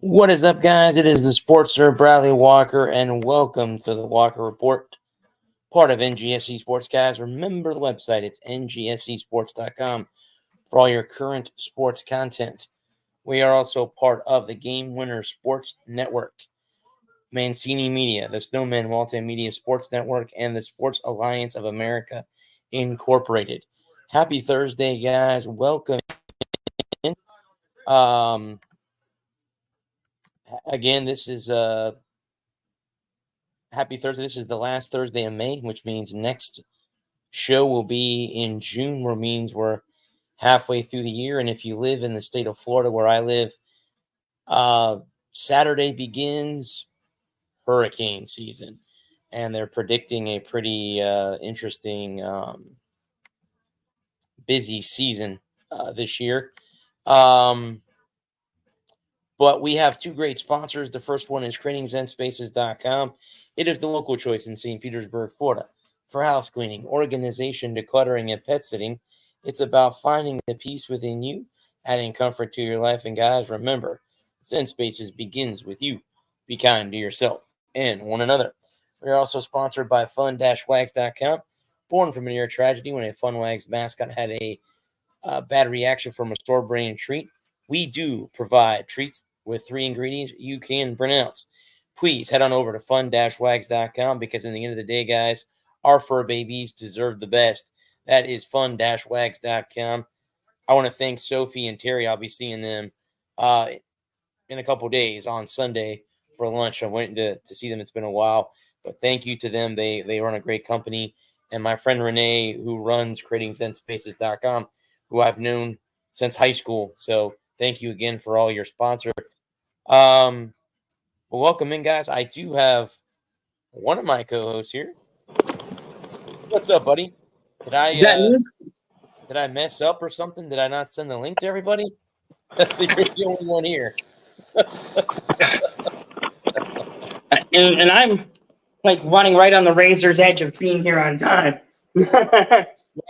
What is up, guys? It is the Sports Sir Bradley Walker, and welcome to the Walker Report, part of NGSC Sports, guys. Remember the website, it's ngscsports.com for all your current sports content. We are also part of the Game Winner Sports Network, Mancini Media, the Snowman Multimedia Sports Network, and the Sports Alliance of America Incorporated. Happy Thursday, guys. Welcome in. Again, this is happy Thursday. This is the last Thursday of May, which means next show will be in June, which means we're halfway through the year. And if you live in the state of Florida, where I live, Saturday begins hurricane season, and they're predicting a pretty interesting, busy season this year. But we have two great sponsors. The first one is CreatingZenSpaces.com. It is the local choice in St. Petersburg, Florida, for house cleaning, organization, decluttering, and pet sitting. It's about finding the peace within you, adding comfort to your life. And guys, remember, Zen Spaces begins with you. Be kind to yourself and one another. We are also sponsored by Fun-Wags.com. Born from a near tragedy when a Fun Wags mascot had a bad reaction from a store-brand treat, we do provide treats with 3 ingredients you can pronounce. Please head on over to fun-wags.com, because in the end of the day, guys, our fur babies deserve the best. That is fun-wags.com. I want to thank Sophie and Terry. I'll be seeing them in a couple days on Sunday for lunch. I went to see them. It's been a while, but thank you to them. They run a great company. And my friend Renee, who runs CreatingZenSpaces.com, who I've known since high school. So thank you again for all your sponsor. Well, welcome in, guys. I do have one of my co-hosts here. What's up, buddy? Did I mess up or something? Did I not send the link to everybody? You're the only one here. and I'm like running right on the razor's edge of being here on time.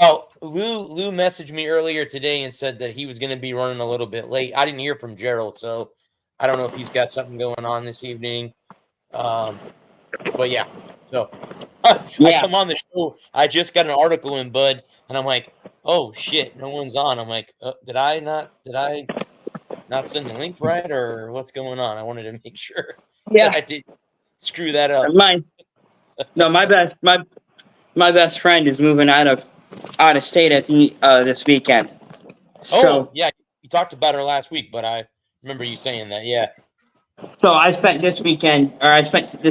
Well, Lou messaged me earlier today and said that he was going to be running a little bit late. I didn't hear from Gerald, so I don't know if he's got something going on this evening. But yeah, so I come on the show. I just got an article in, Bud, and I'm like, oh shit, no one's on. I'm like, did I not send the link right, or what's going on? I wanted to make sure that I didn't screw that up. My best friend is moving out of state at this weekend. So yeah, you talked about her last week, but I remember you saying that. Yeah. So I spent this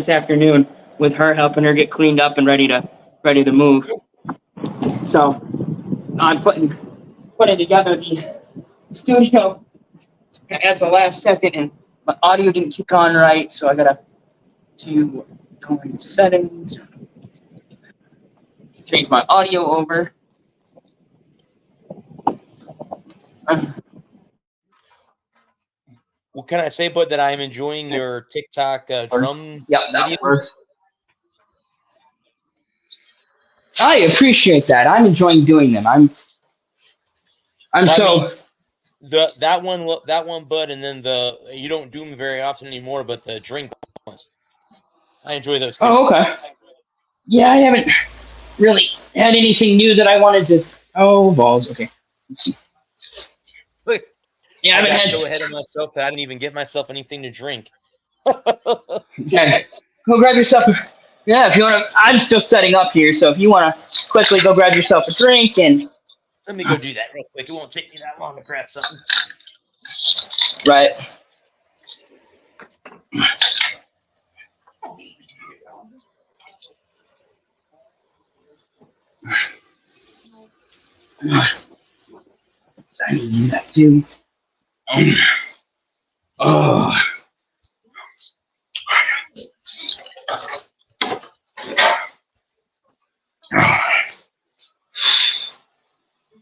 afternoon with her, helping her get cleaned up and ready to move. So I'm putting together the studio at the last second, and my audio didn't kick on right, so I gotta go in settings, change my audio over. Well, can I say, Bud, that I'm enjoying your TikTok drum videos? I appreciate that. I'm enjoying doing them. That one, Bud, and then you don't do them very often anymore, but the drink ones. I enjoy those too. Oh, okay. Yeah, I haven't really had anything new that I wanted to. Oh, balls. Okay. Let's see. Look. Yeah, I got so ahead of myself that I didn't even get myself anything to drink. Yeah, go grab yourself. Yeah, if you want to. I'm still setting up here, so if you want to quickly go grab yourself a drink and. Let me go do that real quick. It won't take me that long to grab something. Right. I need to do that too. Oh.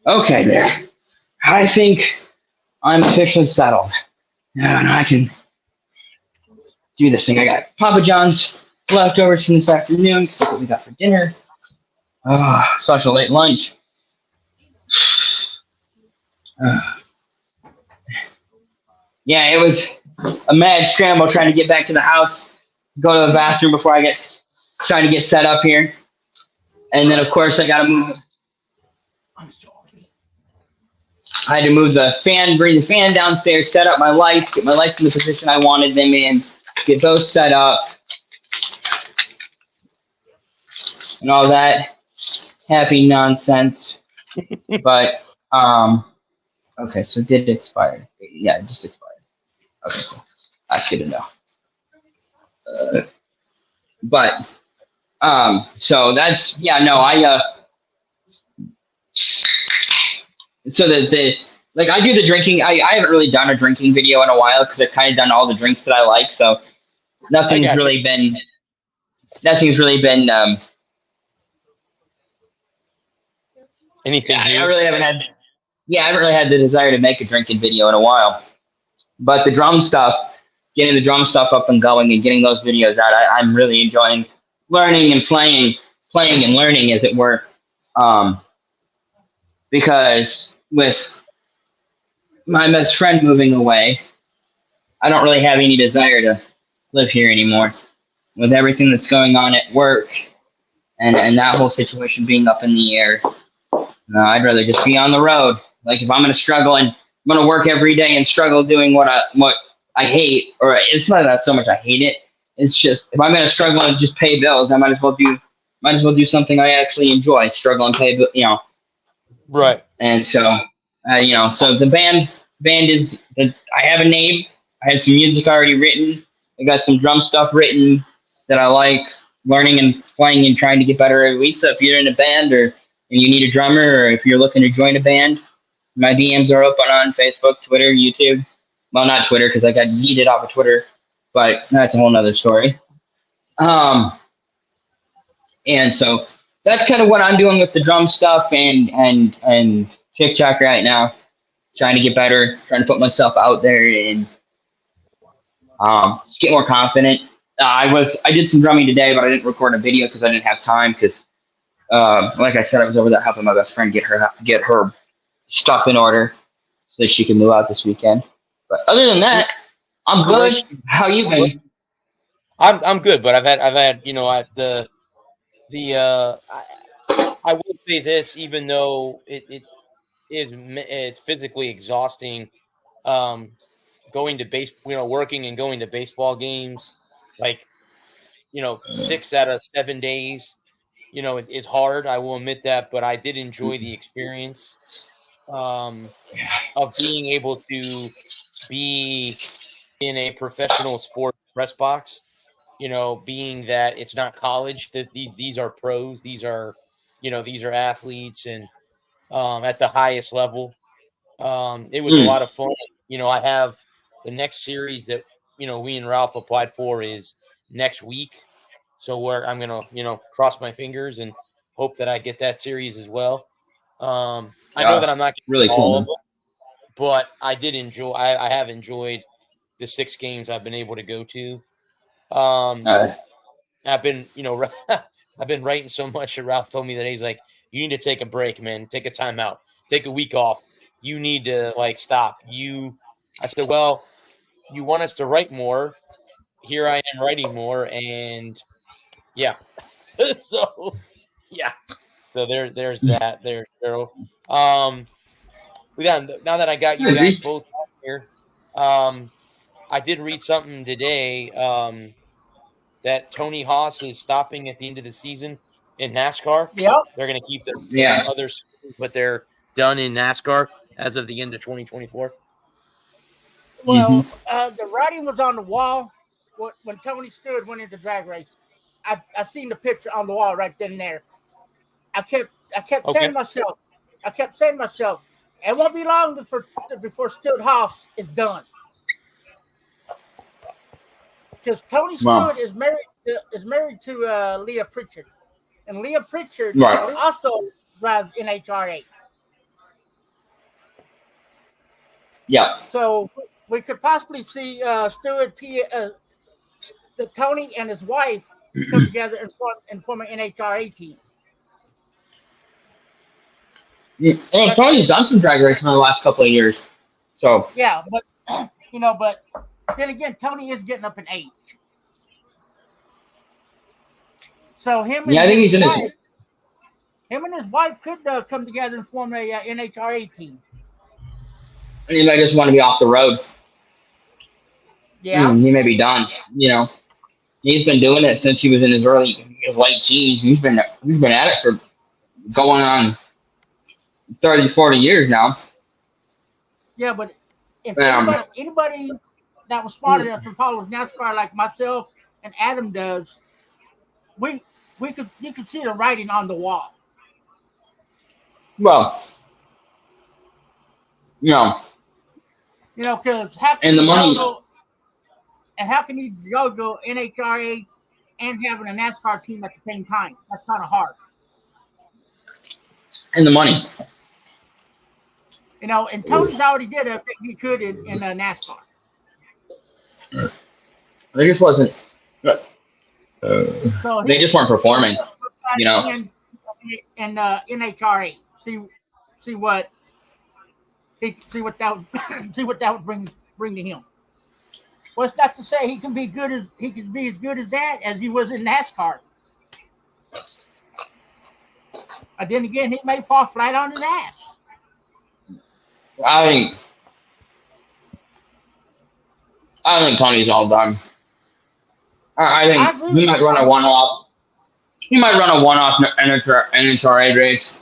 Okay, there. I think I'm officially settled. Now I can do this thing. I got Papa John's leftovers from this afternoon. That's what we got for dinner. Such a late lunch. Yeah, it was a mad scramble trying to get back to the house, go to the bathroom before trying to get set up here. And then, of course, I got to move. I had to move the fan, bring the fan downstairs, set up my lights, get my lights in the position I wanted them in, get those set up, and all that happy nonsense. But, okay, so did it expire? Yeah, it just expired. Okay, cool. That's good to know. So that's, yeah, no, so like I do the drinking. I haven't really done a drinking video in a while because I've kind of done all the drinks that I like. So nothing's really been anything. I really haven't had. Yeah, I haven't really had the desire to make a drinking video in a while. But the drum stuff, getting the drum stuff up and going and getting those videos out, I'm really enjoying learning and playing and learning, as it were. Because with my best friend moving away, I don't really have any desire to live here anymore. With everything that's going on at work and that whole situation being up in the air, I'd rather just be on the road. Like if I'm going to struggle and I'm going to work every day and struggle doing what I hate, or it's not that so much I hate it. It's just if I'm going to struggle and just pay bills, I might as well do something I actually enjoy. Struggle and pay, Right. And so, so the band is. I have a name. I had some music already written. I got some drum stuff written that I like learning and playing and trying to get better every week. So if you're in a band and you need a drummer, or if you're looking to join a band, my DMs are open on Facebook, Twitter, YouTube. Well, not Twitter because I got yeeted off of Twitter, but that's a whole nother story. And so that's kind of what I'm doing with the drum stuff and TikTok right now, trying to get better, trying to put myself out there and just get more confident. I did some drumming today, but I didn't record a video because I didn't have time. Because, like I said, I was over there helping my best friend get her stuff in order so that she can move out this weekend. But other than that, I'm good. How you been? I'm good, but I've had I will say this, even though it's physically exhausting, going to working and going to baseball games, like 6 out of 7 days, is hard. I will admit that, but I did enjoy the experience of being able to be in a professional sports press box. Being that it's not college, that these are pros, these are athletes, and at the highest level. It was a lot of fun. I have the next series that we and Ralph applied for is next week, so where I'm gonna cross my fingers and hope that I get that series as well. I know that I'm not really all cool, of them, but I did enjoy. I have enjoyed the 6 games I've been able to go to. I've been, I've been writing so much that Ralph told me that he's like, you need to take a break, man. Take a time out. Take a week off. You need to stop. I said, well, you want us to write more. Here I am writing more. And yeah. So there's that. There's Cheryl. Now that I got you guys both out here, I did read something today, that Tony Haas is stopping at the end of the season in NASCAR. Yep. They're going to keep the other, but they're done in NASCAR as of the end of 2024. Well, the writing was on the wall when Tony Stewart went into drag race. I seen the picture on the wall right then and there. I kept saying to myself, I kept saying to myself, it won't be long before Stuart Haas is done. Because Tony Wow. Stewart is married to Leah Pritchard, and Leah Pritchard Right. also drives NHRA. Yeah. So we could possibly see Tony and his wife come together and form an NHRA team. Well, Tony's done some drag racing in the last couple of years. So, Yeah, but but then again, Tony is getting up in age. So him and yeah, I think he's his in wife, his. him and his wife could come together and form a NHRA team. He might just want to be off the road. Yeah. He may be done. You know, he's been doing it since he was in his late teens. He's been at it for going on 30, 40 years now. Yeah, but if Um, anybody that was smart enough to follow NASCAR like myself and Adam does, you could see the writing on the wall. Well, you know, Because how can And the you money- how can you go NHRA and having a NASCAR team at the same time? That's kind of hard. and the money. And Tony's already did everything he could in NASCAR. They just wasn't. So They just weren't performing. You know. And NHRA, see what that would bring to him. Well, it's not to say he can be as good as that as he was in NASCAR. But then again, he may fall flat on his ass. I think Tony's all done. I think he might run a one-off. He might run a one-off NHRA race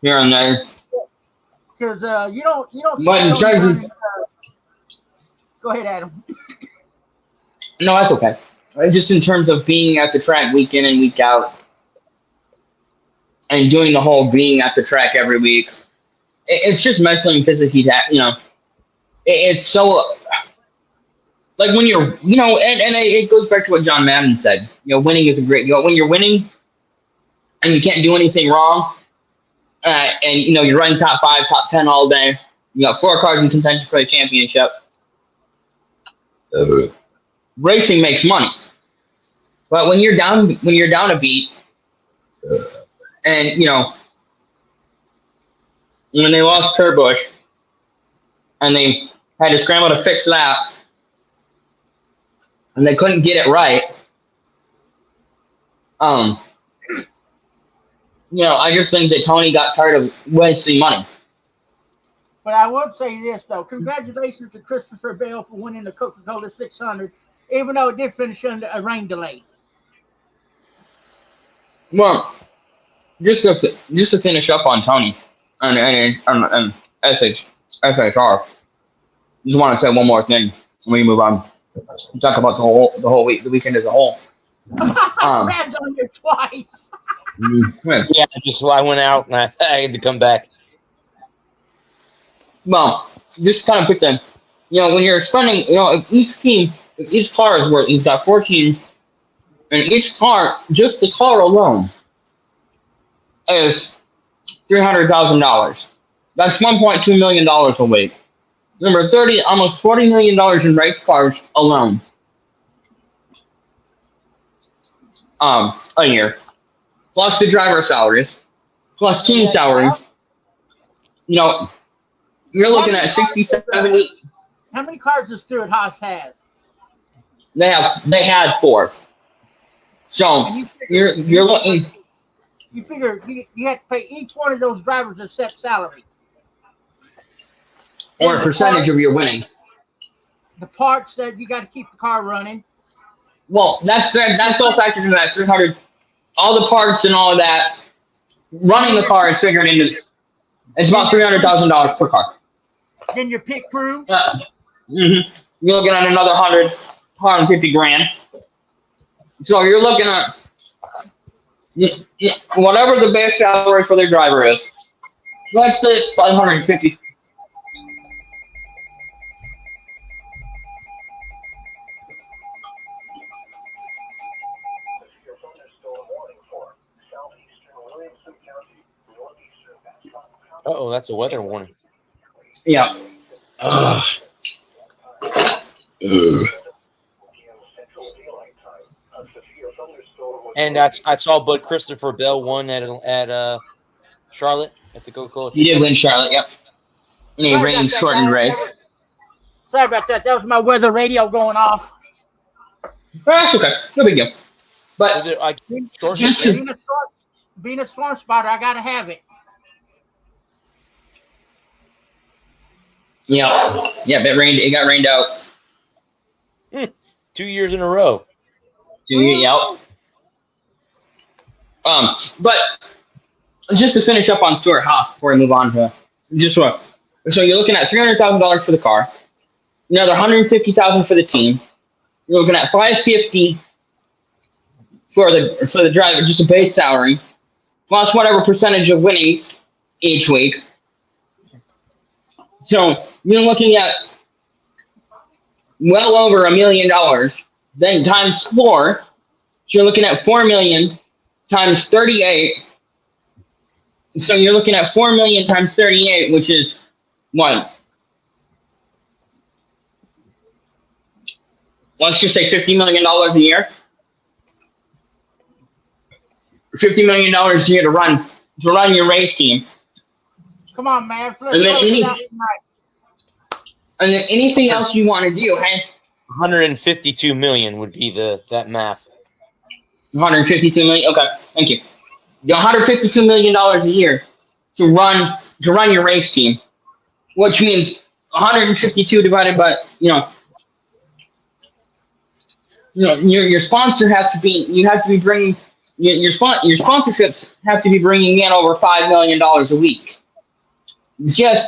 here and there. Because you don't. But in terms of- Go ahead, Adam. No, that's okay. Just in terms of being at the track week in and week out, and doing the whole being at the track every week, it's just mentally and physically it's so like when you're, and it goes back to what John Madden said. Winning is a great. When you're winning, and you can't do anything wrong, and you're running top 5, top 10 all day. You got 4 cars in contention for the championship. Racing makes money, but when you're down a beat, and when they lost Kurt Busch, and they had to scramble to fix that, and they couldn't get it right. I just think that Tony got tired of wasting money. But I would say this, though. Congratulations to Christopher Bell for winning the Coca-Cola 600, even though it did finish under a rain delay. Well, just to finish up on Tony and SHR, just want to say one more thing when we move on. Talk about the whole week, the weekend as a whole. Brad's on here twice. Yeah, I went out and I had to come back. Well, just kind of put them, when you're spending, if each car is worth, you've got 14, and each car, just the car alone, is $300,000. That's $1.2 million a week. Number 30, almost $40 million in race cars alone. A year. Plus the driver salaries, plus team salaries. You're looking at 60, 70. How many cars does Stuart Haas have? They had 4. So you're looking. You figure you have to pay each one of those drivers a set salary. Or a percentage of your winning. The parts that you got to keep the car running. Well, that's all factored into that 300. All the parts and all of that. Running the car is figured into. It's about $300,000 per car. Then your pit crew. You're looking at another 150 grand. So you're looking at whatever the base salary for their driver is, Let's say it's 550. Oh, that's a weather warning. Yeah. Ugh. And I saw Bud Christopher Bell won at Charlotte at the Coca-Cola. He did win Charlotte, yep. And he Sorry reigned about that, shortened guys. race. Sorry about that. That was my weather radio going off. That's okay. No big deal. But Was it like short Just hit? Being a storm spotter, I gotta have it. yeah, it got rained out. 2 years in a row. Yep. But just to finish up on Stuart Haas before we move on to just what. So you're looking at $300,000 for the car, another $150,000 for the team. You're looking at $550 for the driver, just a base salary, plus whatever percentage of winnings each week. So you're looking at well over $1 million. Then times 4, so you're looking at $4 million times 38. So you're looking at $4 million times 38, which is what? Let's just say $50 million a year. $50 million a year to run your race team. Come on, man. Let's And then close it out tonight. And then anything else you want to do, hey? 152 million would be that math. 152 million. Okay, thank you. $152 million a year to run your race team, which means 152 divided by your sponsor has to be. You have to be bringing your sponsorships have to be bringing in over $5 million a week, just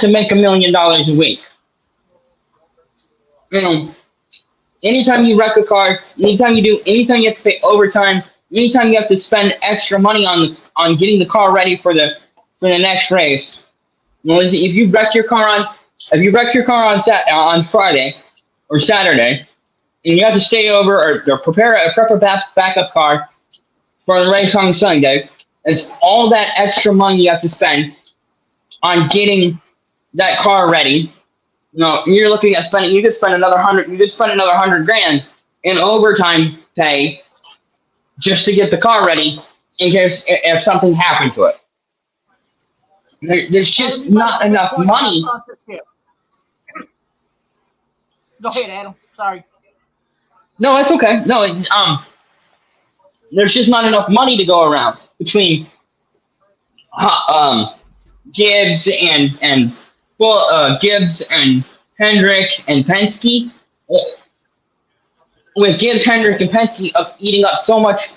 to make $1 million a week. Anytime you wreck a car, anytime you have to pay overtime, anytime you have to spend extra money on getting the car ready for the next race. If you wreck your car on Friday or Saturday, and you have to stay over or prepare a backup car for the race on Sunday, it's all that extra money you have to spend on getting that car ready. You're looking at spending. You could spend another $100,000 in overtime pay just to get the car ready in case if something happened to it. There's just not enough money. Go ahead, Adam. Sorry. No, that's okay. No, there's just not enough money to go around between Gibbs and Hendrick and Penske. With Gibbs, Hendrick, and Penske eating up so much,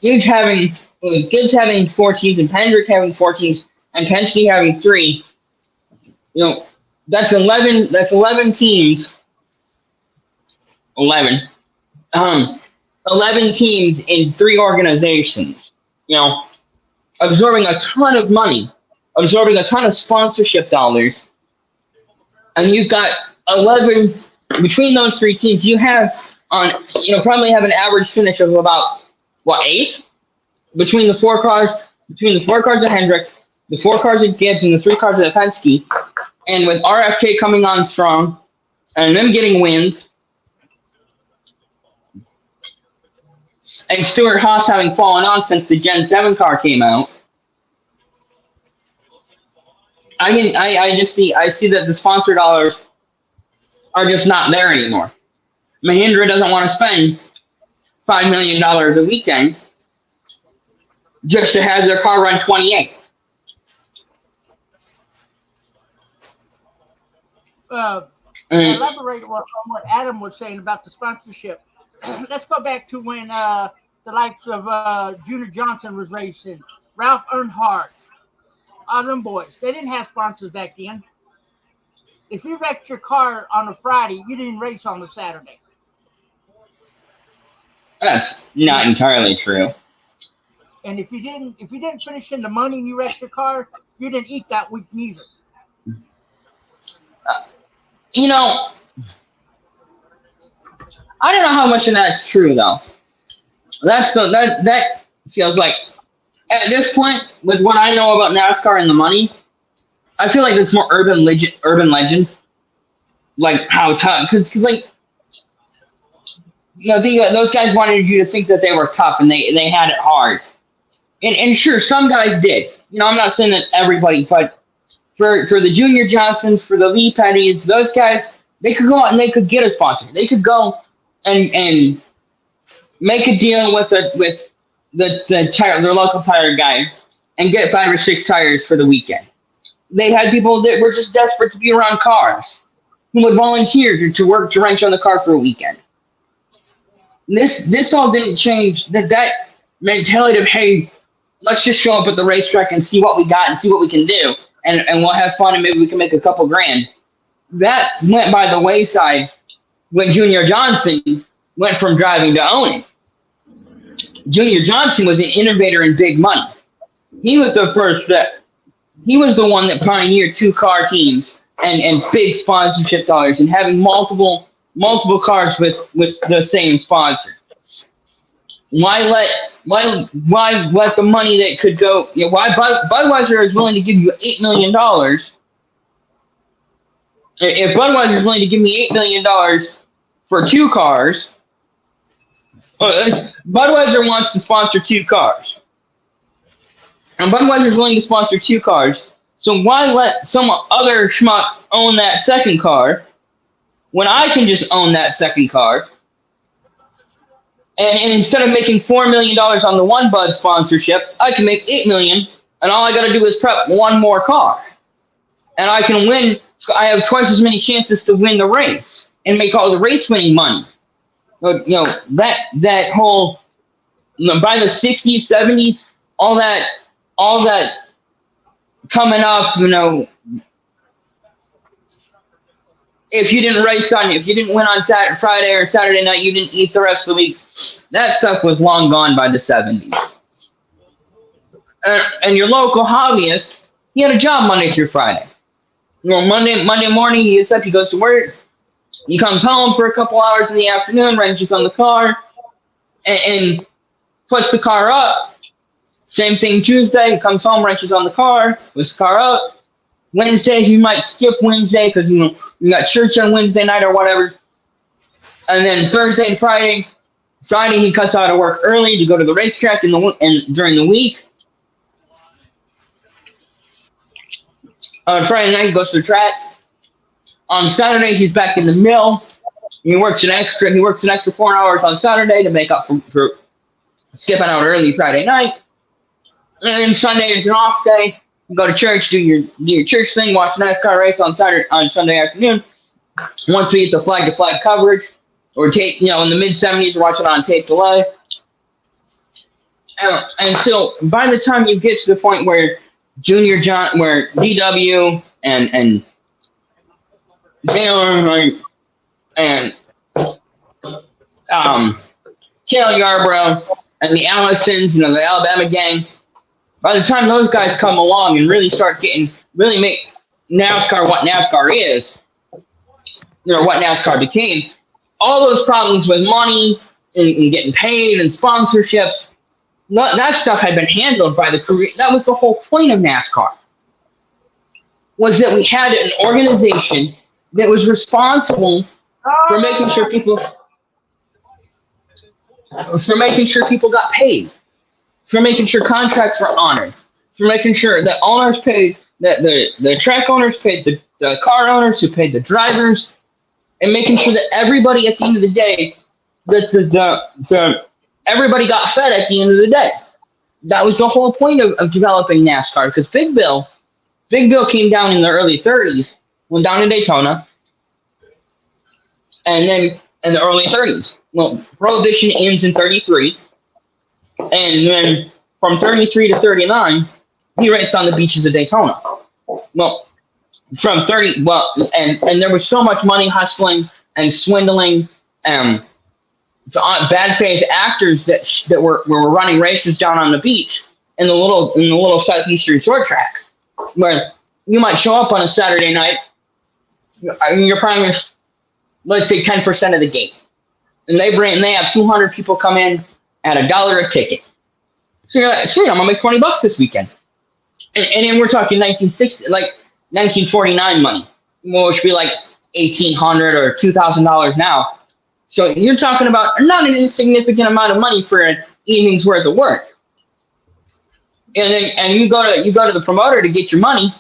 Gibbs having 4 teams and Hendrick having 4 teams and Penske having 3. That's 11. That's 11 teams. 11 teams in 3 organizations. Absorbing a ton of money, absorbing a ton of sponsorship dollars, and you've got 11 between those 3 teams. You have probably have an average finish of about 8 between the 4 cars of Hendrick, the 4 cars of Gibbs, and the 3 cars of Penske. And with RFK coming on strong and them getting wins, and Stuart Haas having fallen on since the Gen 7 car came out, I see that the sponsor dollars are just not there anymore. Mahindra doesn't want to spend $5 million a weekend just to have their car run 28th. Elaborate on what Adam was saying about the sponsorship. Let's go back to when the likes of Junior Johnson was racing, Ralph Earnhardt, all them boys. They didn't have sponsors back then. If you wrecked your car on a Friday, you didn't race on the Saturday. That's not entirely true. And if you didn't finish in the money and you wrecked your car, you didn't eat that week neither. You know, I don't know how much of that's true though. That feels like at this point, with what I know about NASCAR and the money, I feel like it's more urban legend. Like how tough, because like those guys wanted you to think that they were tough and they had it hard. And sure, some guys did. You know, I'm not saying that everybody, but for the Junior Johnsons, for the Lee Pettys, those guys, they could go out and they could get a sponsor. They could go and make a deal with their local tire guy and get 5 or 6 tires for the weekend. They had people that were just desperate to be around cars who would volunteer to work to wrench on the car for a weekend. This all didn't change. That mentality of, hey, let's just show up at the racetrack and see what we got and see what we can do, and we'll have fun and maybe we can make a couple grand. That went by the wayside when Junior Johnson went from driving to owning. Junior Johnson was an innovator in big money. He was the first he was the one that pioneered 2-car teams and big sponsorship dollars and having multiple cars with the same sponsor. Why let the money that could go? You know, why Budweiser is willing to give you $8 million? If Budweiser is willing to give me $8 million for 2 cars, Budweiser wants to sponsor 2 cars, and Budweiser is willing to sponsor 2 cars. So why let some other schmuck own that second car when I can just own that second car? And instead of making $4 million on the one Bud sponsorship, I can make $8 million, and all I got to do is prep 1 more car, and I can win. I have twice as many chances to win the race and make all the race winning money. You know, that whole, by the 60s, 70s, all that coming up, you know, if you didn't win on Friday or Saturday night, you didn't eat the rest of the week. That stuff was long gone by the 70s. And your local hobbyist, he had a job Monday through Friday. You know, Monday morning, he gets up, he goes to work, he comes home for a couple hours in the afternoon, wrenches on the car, and puts the car up. Same thing Tuesday, he comes home, wrenches on the car, puts the car up. Wednesday, he might skip Wednesday because, you know, you got church on Wednesday night or whatever. And then Thursday and Friday, he cuts out of work early to go to the racetrack and during the week. On Friday night, he goes to the track. On Saturday, he's back in the mill. He works an extra 4 hours on Saturday to make up for skipping out early Friday night. And then Sunday is an off day. You go to church, do your church thing, watch the NASCAR race on Sunday afternoon. Once we get the flag-to-flag coverage, or tape, you know, in the mid-70s, we're watching on tape delay. And so by the time you get to the point where where DW and Taylor and Taylor Yarborough and the Allisons, you know, the Alabama gang, by the time those guys come along and really make NASCAR what NASCAR is, you know, what NASCAR became, all those problems with money and getting paid and sponsorships, that stuff had been handled by the career. That was the whole point of NASCAR, was that we had an organization that was responsible for making sure people got paid, for making sure contracts were honored, for making sure that owners paid, that the track owners paid the car owners who paid the drivers, and making sure that everybody at the end of the day, that everybody got fed at the end of the day. That was the whole point of developing NASCAR, because Big Bill came down in the early 30s, went down to Daytona, and then in the early 30s. Well, Prohibition ends in 33, and then from 33 to 39, he raced on the beaches of Daytona. Well, from 30, and there was so much money hustling and swindling, So bad faith actors that were running races down on the beach in the little southeastern short track, where you might show up on a Saturday night. I mean, you're probably, let's say, 10% of the gate, and they have 200 people come in at $1 a ticket. So you're like, sweet, I'm gonna make $20 this weekend, and then we're talking 1960, like 1949 money, which would be like $1,800 or $2,000 now. So you're talking about not an insignificant amount of money for an evening's worth of work. And you go to the promoter to get your money,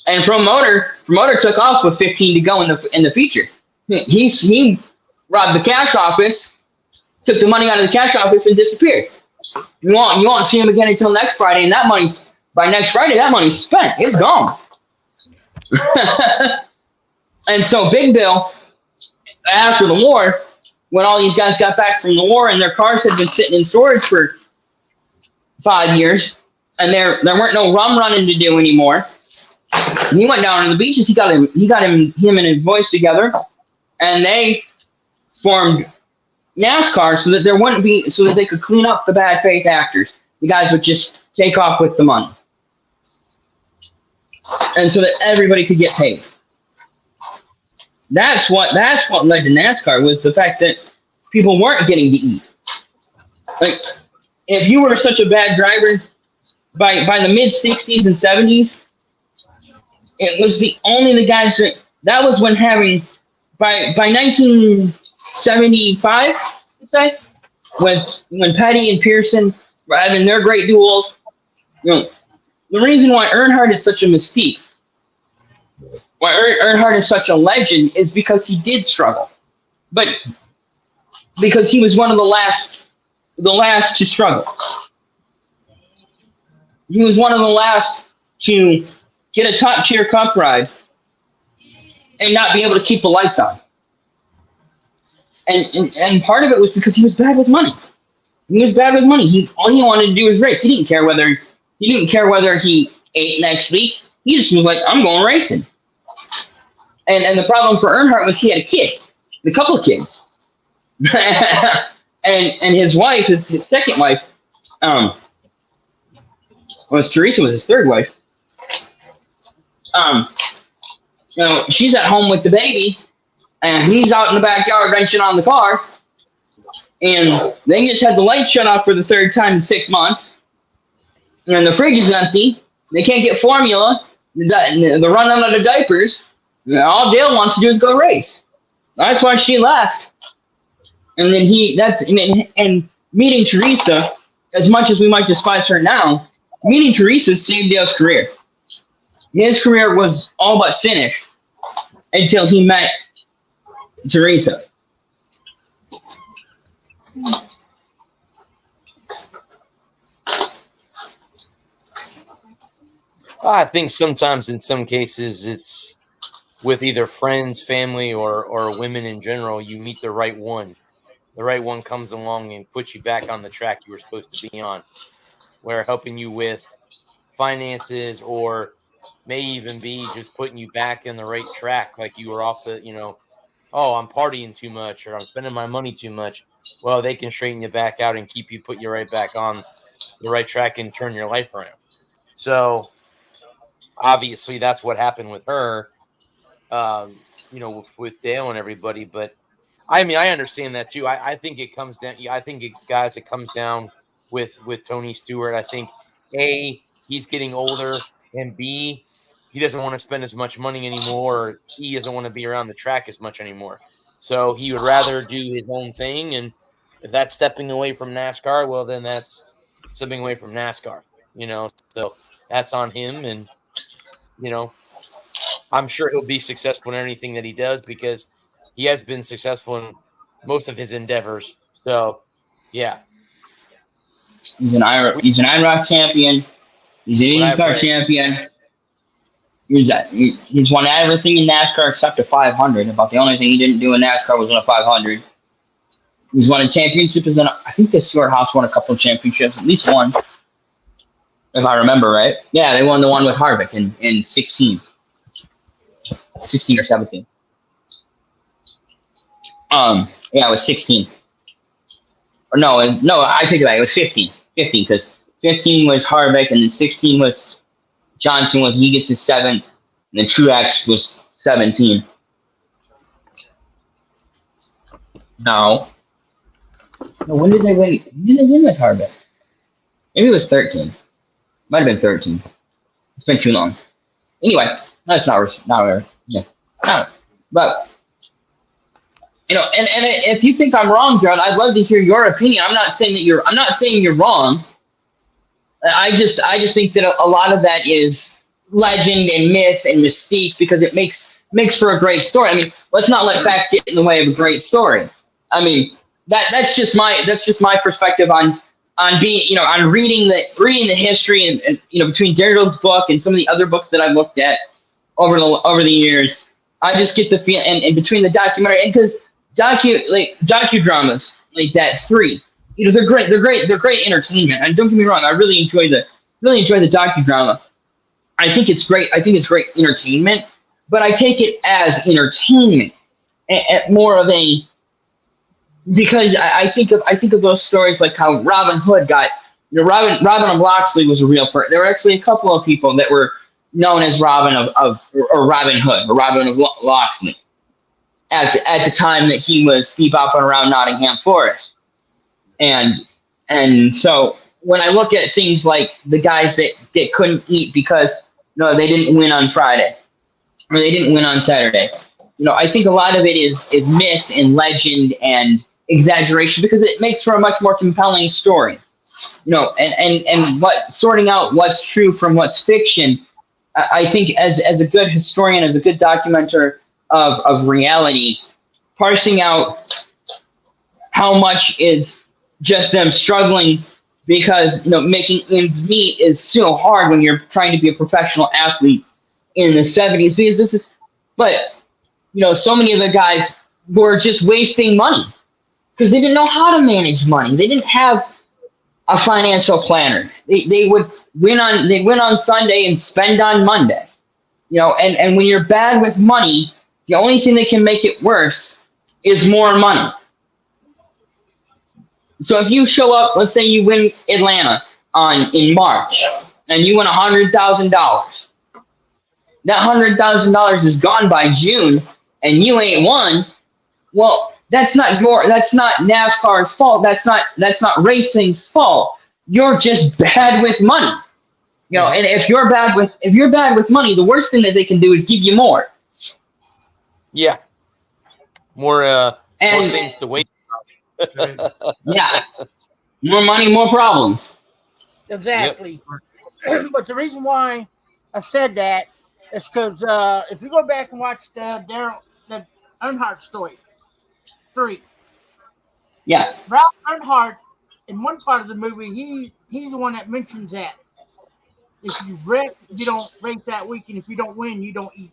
and promoter took off with 15 to go in the feature. He robbed the cash office, took the money out of the cash office, and disappeared. You won't see him again until next Friday, and by next Friday that money's spent. It's gone. And so Big Bill, after the war, when all these guys got back from the war and their cars had been sitting in storage for 5 years, and there weren't no rum running to do anymore, he went down to the beaches. He got him and his boys together, and they formed NASCAR so that they could clean up the bad faith actors. The guys would just take off with the money, and so that everybody could get paid. That's what led to NASCAR, was the fact that people weren't getting to eat. Like, if you were such a bad driver by the mid 60s and 70s, it was the guys that was when having by 1975, let's say, when Petty and Pearson were having their great duels. The reason why Earnhardt is such a mystique, why Earnhardt is such a legend, is because he did struggle, but because he was one of the last to struggle. He was one of the last to get a top tier cup ride and not be able to keep the lights on. And part of it was because he was bad with money. He was bad with money. All he wanted to do was race. He didn't care whether he ate next week. He just was like, I'm going racing. And the problem for Earnhardt was he had a couple of kids. and his wife, his second wife, Teresa was his third wife. She's at home with the baby, and he's out in the backyard wrenching on the car, and they just had the lights shut off for the third time in 6 months, and the fridge is empty. They can't get formula. They're running out of diapers. All Dale wants to do is go race. That's why she left. And then and meeting Teresa, as much as we might despise her now, meeting Teresa saved Dale's career. His career was all but finished until he met Teresa. I think sometimes in some cases it's with either friends, family, or women in general, you meet the right one. The right one comes along and puts you back on the track you were supposed to be on, where helping you with finances, or may even be just putting you back in the right track, like you were off the, oh, I'm partying too much, or I'm spending my money too much. Well, they can straighten you back out and put you right back on the right track and turn your life around. So obviously that's what happened with her, with Dale and everybody. But I mean, I understand that too. I think it comes down. I think it comes down with Tony Stewart. I think A, he's getting older, and B, he doesn't want to spend as much money anymore. Or he doesn't want to be around the track as much anymore. So he would rather do his own thing. And if that's stepping away from NASCAR, well, then that's stepping away from NASCAR. So that's on him. And I'm sure he'll be successful in anything that he does, because he has been successful in most of his endeavors. So, yeah. He's an IROC champion. He's an IndyCar champion. He's won everything in NASCAR except a 500. About the only thing he didn't do in NASCAR was win a 500. He's won a championship. I think the Stewart House won a couple of championships, at least one, if I remember right. Yeah, they won the one with Harvick in 16 or 17. Yeah, it was 16. Or no, I take it back. It was 15. 15, because 15 was Harvick, and then 16 was Johnson when he gets his 7, and then Truex was 17. No. No, when did they win? When did they win with Harvick? Maybe it was 13. Might have been 13. It's been too long. Anyway, that's not yeah. But you know, and if you think I'm wrong, Gerald, I'd love to hear your opinion. I'm not saying you're wrong. I just think that a lot of that is legend and myth and mystique because it makes for a great story. I mean, let's not let fact get in the way of a great story. I mean, that's just my perspective on being, you know, on reading the history and you know, between Gerald's book and some of the other books that I've looked at over the years. I just get the feel, and between the documentary, and because docudramas like that 3, you know, they're great entertainment. And don't get me wrong, I really enjoy the docudrama. I think it's great entertainment, but I take it as entertainment, and more of a, because I think of those stories like how Robin Hood got, you know, Robin of Locksley was a real person. There were actually a couple of people that were known as Robin or Robin Hood or Robin of Locksley at the time that he was bebopping around Nottingham Forest. And so when I look at things like the guys that couldn't eat because they didn't win on Friday or they didn't win on Saturday, you know, I think a lot of it is myth and legend and exaggeration because it makes for a much more compelling story. You know, and what sorting out what's true from what's fiction, I think as a good historian, as a good documenter of reality, parsing out how much is just them struggling because, you know, making ends meet is so hard when you're trying to be a professional athlete in the 70s, because but you know, so many of the guys were just wasting money because they didn't know how to manage money. They didn't have a financial planner. They would win on Sunday and spend on Monday. You know, and when you're bad with money, the only thing that can make it worse is more money. So if you show up, let's say you win Atlanta in March, and you win $100,000. That $100,000 is gone by June, and you ain't won. Well, that's not NASCAR's fault. That's not racing's fault. You're just bad with money. You know, and if you're bad with money, the worst thing that they can do is give you more. Yeah. More things to waste. Yeah. More money, more problems. Exactly. Yep. But the reason why I said that is because if you go back and watch the Earnhardt story, 3. Yeah. Ralph Earnhardt, in one part of the movie, he's the one that mentions that if you wreck, you don't race that week, and if you don't win, you don't eat.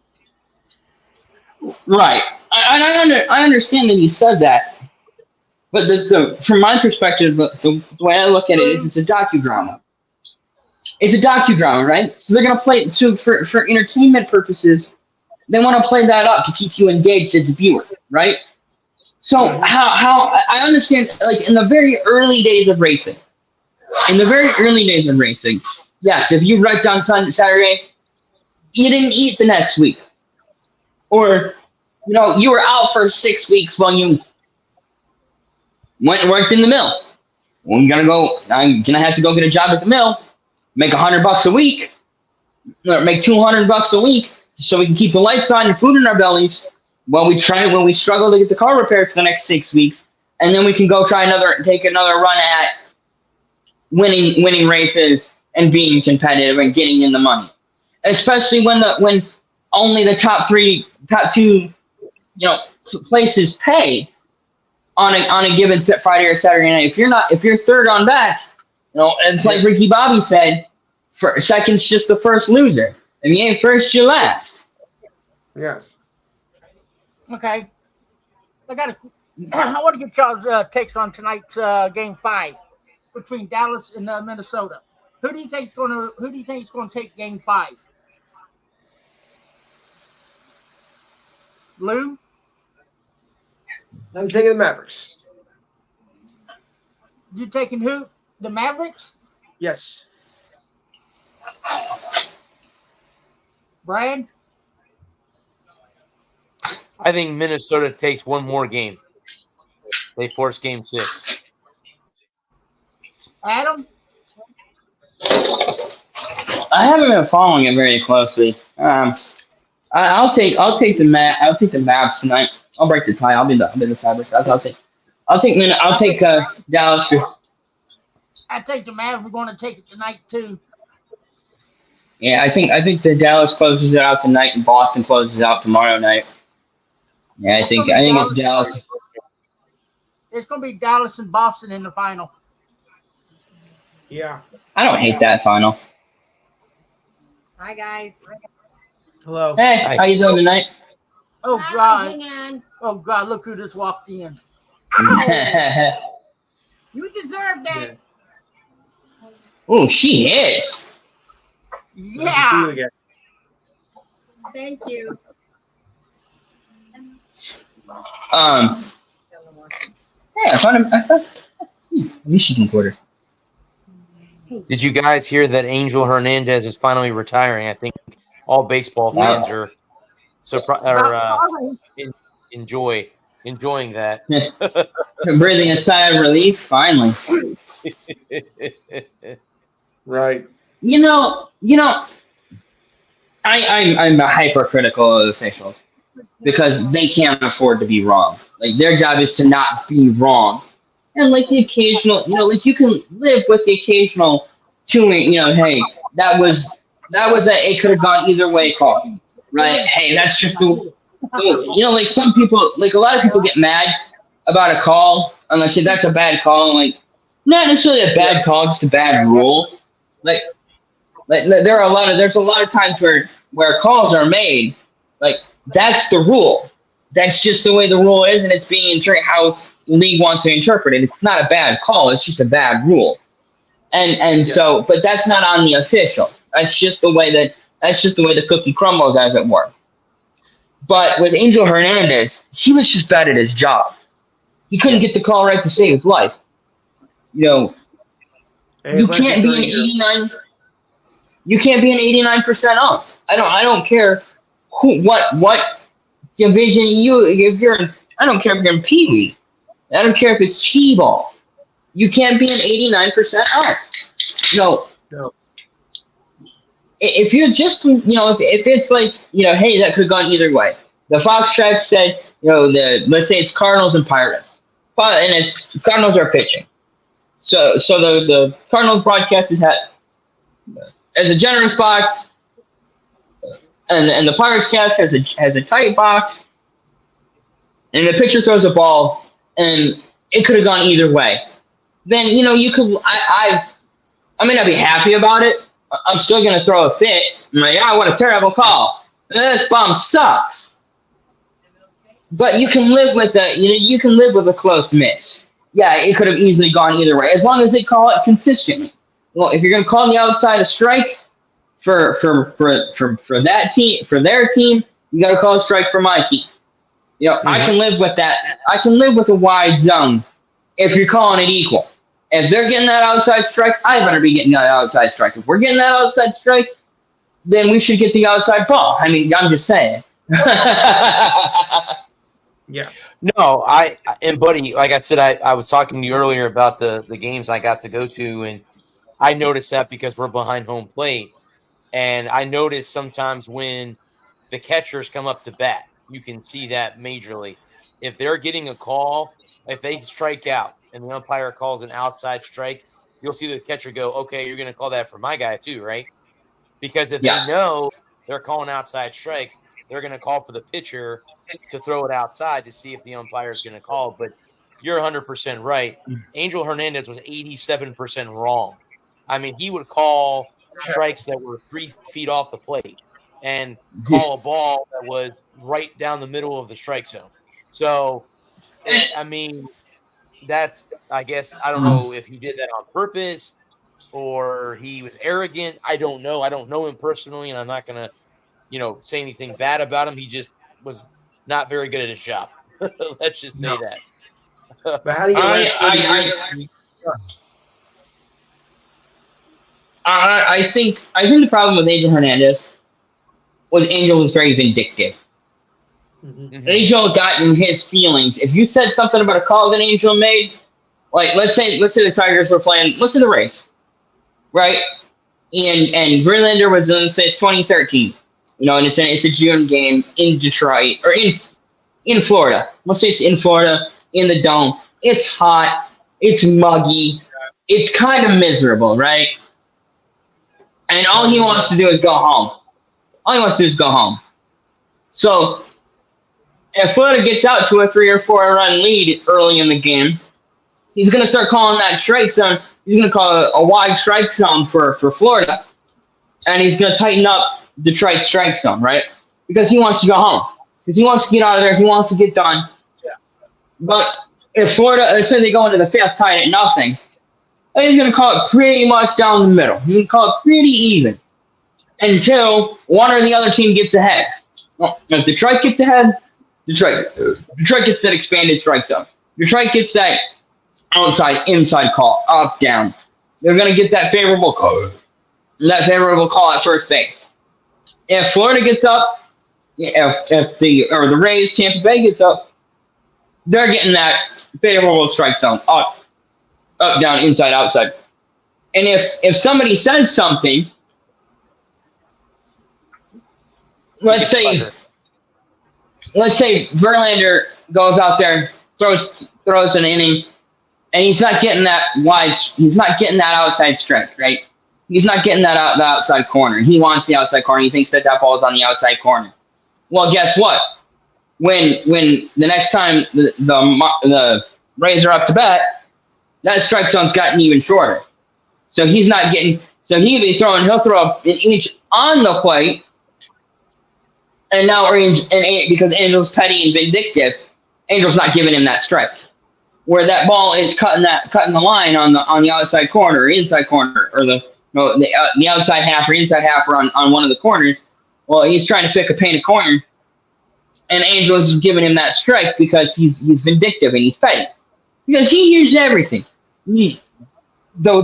Right. I understand that you said that, but from my perspective, the way I look at it is it's a docudrama. It's a docudrama, right? So they're gonna play it for entertainment purposes. They want to play that up to keep you engaged as a viewer, right? So how I understand, like in the very early days of racing, yes, if you wrecked on Saturday, you didn't eat the next week, or you know, you were out for 6 weeks while you went and worked in the mill. Well, I'm gonna have to go get a job at the mill, make $100 a week, or make $200 a week, so we can keep the lights on and food in our bellies while we struggle to get the car repaired for the next 6 weeks, and then we can go take another run at winning races and being competitive and getting in the money. Especially when only the top 2, you know, places pay on a given Friday or Saturday night. If you're third on back, you know, it's like Ricky Bobby said, second's just the first loser. If you ain't first, you're last. Yes. Okay. I want to get y'all's takes on tonight's game 5 between Dallas and Minnesota. Who do you think is going to take game 5? Lou? I'm taking the Mavericks. You taking who? The Mavericks? Yes. Brad? I think Minnesota takes one more game. They force game 6. Adam? I haven't been following it very closely. I'll take the Mavs tonight. I'll break the tie. I'll be the tiebreaker. I'll take Dallas. I think the Mavs are going to take it tonight too. Yeah, I think the Dallas closes it out tonight and Boston closes it out tomorrow night. Yeah, I think it's Dallas. It's going to be Dallas and Boston in the final. Yeah. I don't hate that final. Hi guys. Hello. Hey, Hi. how you doing tonight? Oh Hi, God! hang on. Oh God! Look who just walked in. You deserve that. Oh, she hits. Nice to see you Yeah. again. Thank you. Yeah, I thought Michigan quarter. Did you guys hear that Angel Hernandez is finally retiring? I think all baseball Wow. fans are enjoying that. Breathing a sigh of relief, finally. Right. I'm hypercritical of officials because they can't afford to be wrong. Like their job is to not be wrong, and like the occasional, like you can live with the occasional hey, that was it could have gone either way call, right? Hey, that's just like some people, like a lot of people get mad about a call unless that's a bad call, and like not necessarily a bad call, just a bad rule. Like there's a lot of times where calls are made, like that's the rule. That's just the way the rule is, and it's being interpreted how the league wants to interpret it. It's not a bad call, it's just a bad rule. And so, but that's not on the official. That's just the way the cookie crumbles, as it were. But with Angel Hernandez, he was just bad at his job. He couldn't get the call right to save his life. Hey, You can't be an 89. You can't be an 89% up. I don't care what division if you're in. I don't care if you're in Pee Wee. I don't care if it's T-ball. You can't be an 89% up. No. If you're just if it's like hey, that could have gone either way. The Fox strike said let's say it's Cardinals and Pirates, and it's Cardinals are pitching. So the Cardinals broadcast is as a generous box, and the Pirates cast has a tight box, and the pitcher throws a ball, and it could have gone either way. Then you could. I may not be happy about it. I'm still gonna throw a fit. I'm like, what a terrible call. This bomb sucks. But you can live with you can live with a close miss. Yeah, it could have easily gone either way, as long as they call it consistently. Well, if you're gonna call the outside a strike for that team, for their team, you gotta call a strike for my team. I can live with that. I can live with a wide zone if you're calling it equal. If they're getting that outside strike, I better be getting that outside strike. If we're getting that outside strike, then we should get the outside ball. I mean, I'm just saying. Yeah. No, and buddy, like I said, I was talking to you earlier about the games I got to go to, and I noticed that because we're behind home plate, and I noticed sometimes when the catchers come up to bat, you can see that majorly. If they're getting a call, if they strike out and the umpire calls an outside strike, you'll see the catcher go, okay, you're going to call that for my guy too, right? Because if they know they're calling outside strikes, they're going to call for the pitcher to throw it outside to see if the umpire is going to call. But you're 100% right. Angel Hernandez was 87% wrong. I mean, he would call strikes that were 3 feet off the plate and call a ball that was right down the middle of the strike zone. So, I mean, that's, I guess, I don't know if he did that on purpose or he was arrogant. I don't know. I don't know him personally, and I'm not going to, say anything bad about him. He just was not very good at his job. Let's just say that. But how do you I think the problem with Angel Hernandez was Angel was very vindictive. Mhm. Angel got in his feelings. If you said something about a call that Angel made, like let's say the Tigers were playing, let's say the Rays, right? And Verlander was in, say it's 2013, and it's a June game in Detroit or in Florida. Let's say it's in Florida in the dome. It's hot. It's muggy. It's kind of miserable, right? And all he wants to do is go home. All he wants to do is go home. So if Florida gets out to a 3 or 4 run lead early in the game, he's going to start calling that strike zone. He's going to call it a wide strike zone for Florida. And he's going to tighten up Detroit's strike zone, right? Because he wants to go home. Because he wants to get out of there. He wants to get done. Yeah. But if Florida, let's say they go into the 5th tied at nothing, he's going to call it pretty much down the middle. He's going to call it pretty even until one or the other team gets ahead. Well, if Detroit gets ahead, Detroit gets that expanded strike zone. Detroit gets that outside, inside call, up, down. They're going to get that favorable call. That favorable call at first base. If Florida gets up, if the Rays, Tampa Bay gets up, they're getting that favorable strike zone, up, down, inside, outside. And if somebody says something, let's say Verlander goes out there, throws an inning, and he's not getting that outside strike, right? He's not getting the outside corner. He wants the outside corner. He thinks that ball is on the outside corner. Well, guess what? When the next time the Rays are up to bat, that strike zone's gotten even shorter. So he's not getting. So he'll throw an inch on the plate, and now because Angel's petty and vindictive, Angel's not giving him that strike. Where that ball is cutting the line on the outside corner, or inside corner, or the outside half or inside half, or on one of the corners. Well, he's trying to pick a painted corner, and Angel's giving him that strike because he's vindictive and he's petty. Because he hears everything. The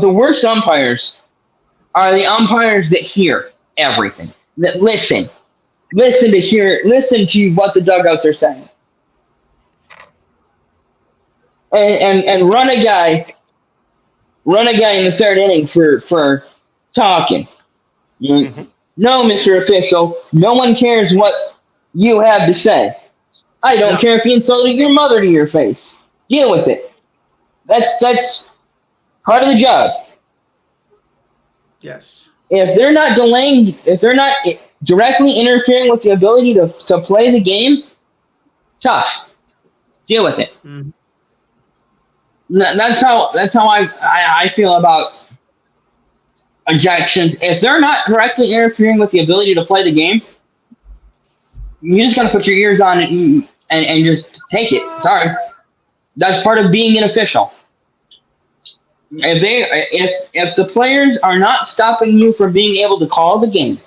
worst umpires are the umpires that hear everything, that listen to what the dugouts are saying, and run a guy in the 3rd inning for talking. Mhm. No, Mr. Official, no one cares what you have to say. I don't care if you insulted your mother to your face. Deal with it. That's part of the job. Yes. If they're not directly interfering with the ability to play the game, tough. Deal with it. Mm-hmm. That's how I feel about ejections. If they're not directly interfering with the ability to play the game, you just gotta put your ears on it and just take it. Sorry. That's part of being an official. If the players are not stopping you from being able to call the game,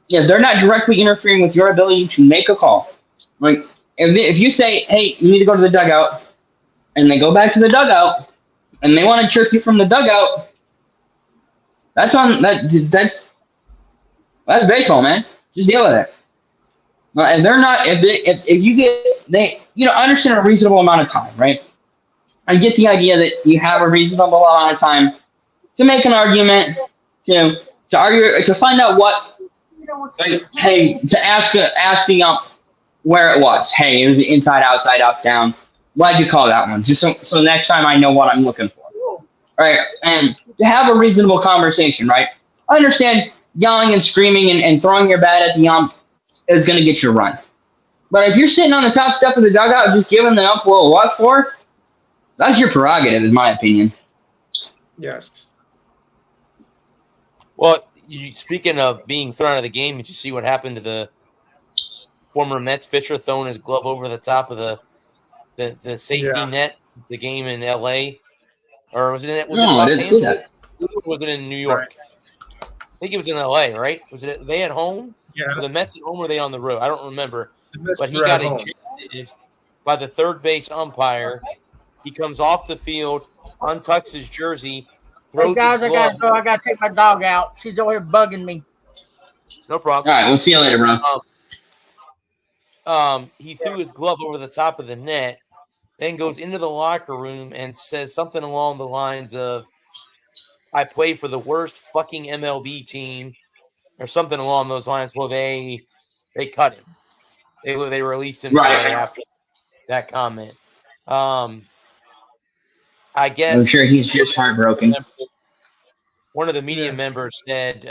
if they're not directly interfering with your ability to make a call, like if you say, "Hey, you need to go to the dugout," and they go back to the dugout, and they want to chirp you from the dugout, that's baseball, man. Just deal with it. And they're not. If you get understand a reasonable amount of time, right? I get the idea that you have a reasonable amount of time to make an argument, to argue, to find out what. Hey, to ask the ump where it was. Hey, it was inside, outside, up, down. Why'd you call that one? Just so next time I know what I'm looking for. All right, and to have a reasonable conversation, right? I understand yelling and screaming and throwing your bat at the ump is going to get you a run. But if you're sitting on the top step of the dugout just giving the ump a little what for, that's your prerogative, in my opinion. Yes. Well, speaking of being thrown out of the game, did you see what happened to the former Mets pitcher throwing his glove over the top of the safety net, the game in L.A.? Or was it in Los Angeles? Or was it in New York? I think it was in L.A., right? Was it they at home? Yeah. Were the Mets at home or were they on the road? I don't remember. The Mets But he were got at home. ejected by the third base umpire. He comes off the field, untucks his jersey, Hey throws guys, his I gotta glove. go. I gotta take my dog out. She's over here bugging me. No All problem. right, we'll see you later, bro. He threw his glove over the top of the net, then goes into the locker room and says something along the lines of, "I play for the worst fucking MLB team," or something along those lines. Well, they cut him. They released him today Right. after that comment. I I'm guess sure he's just heartbroken. one of the media Yeah. members said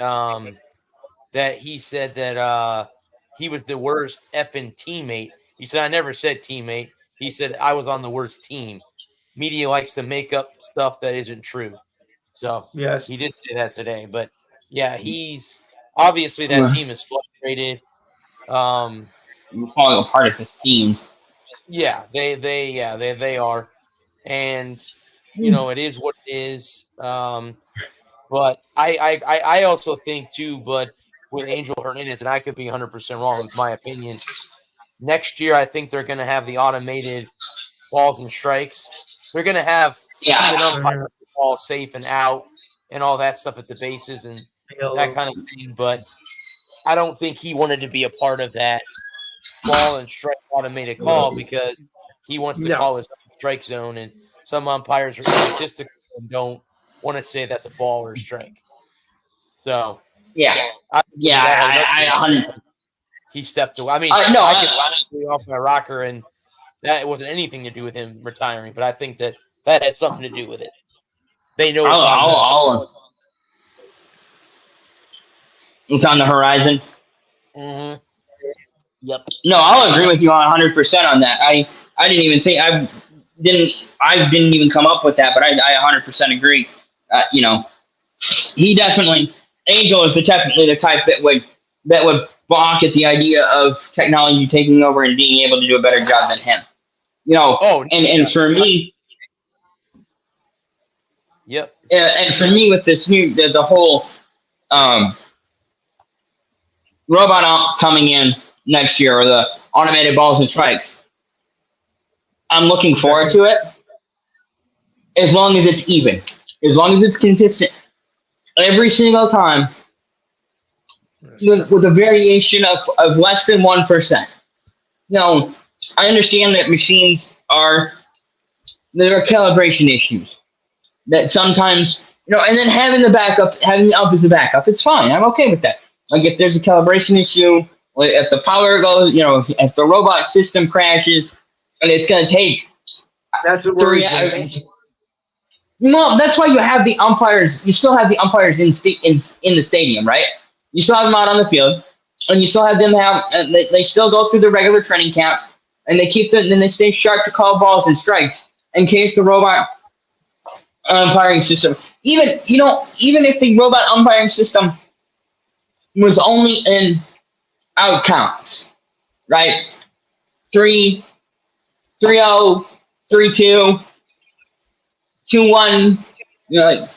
that he said that he was the worst effing teammate. He said, "I never said teammate." He said, "I was on the worst team." Media likes to make up stuff that isn't true. So Yes. he did say that today. But yeah, he's obviously that team is frustrated. You're falling apart as a team. Yeah, they are. And you know, it is what it is. But I also think too, but with Angel Hernandez, and I could be 100% wrong with my opinion. Next year, I think they're going to have the automated balls and strikes. They're going to have even umpires all safe and out and all that stuff at the bases and that kind of thing. But I don't think he wanted to be a part of that ball and strike automated call because he wants to No. call his strike zone, and some umpires are egotistical and don't want to say that's a ball or a strike. So Yeah. I I he stepped away. I mean, no, I could be off my rocker, and that wasn't anything to do with him retiring, but I think that had something to do with it. They know it's on the horizon. Mm-hmm. Yep. No, I'll agree with you 100% on that. I didn't even think I didn't even come up with that, but I 100% agree. You know, he definitely Angel is definitely the type that would balk at the idea of technology taking over and being able to do a better job than him. You know, and for me, yep. And for me, with this new the whole robot coming in next year, or the automated balls and strikes, I'm looking forward to it. As long as it's even, as long as it's consistent, every single time, with a variation of less than 1%. You know, I understand that machines there are calibration issues that sometimes, you know, and then having the ump as a backup, it's fine. I'm okay with that. Like if there's a calibration issue, if the power goes, you know, if the robot system crashes, and it's going to take. That's what worries me. No, that's why you have the umpires. You still have the umpires in the stadium, right? You still have them out on the field, and you still have them they still go through the regular training camp, and they then they stay sharp to call balls and strikes in case the robot umpiring system. Even if the robot umpiring system was only in out counts, right? 3-0, 3-2, 2-1, you know, like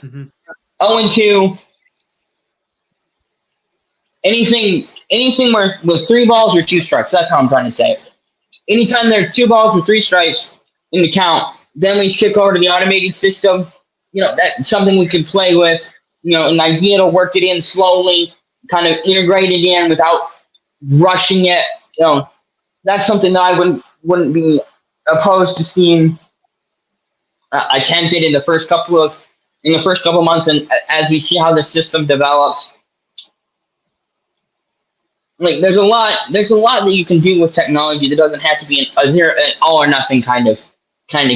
0-2. Anything where with 3 balls or 2 strikes. That's how I'm trying to say it. Anytime there are 2 balls or 3 strikes in the count, then we kick over to the automated system. You know, that's something we could play with. You know, an idea to work it in slowly, kind of integrate it in without rushing it. You know, that's something that I wouldn't be opposed to seeing attempted in the first couple of months, and as we see how the system develops. Like there's a lot that you can do with technology that doesn't have to be an all or nothing kind of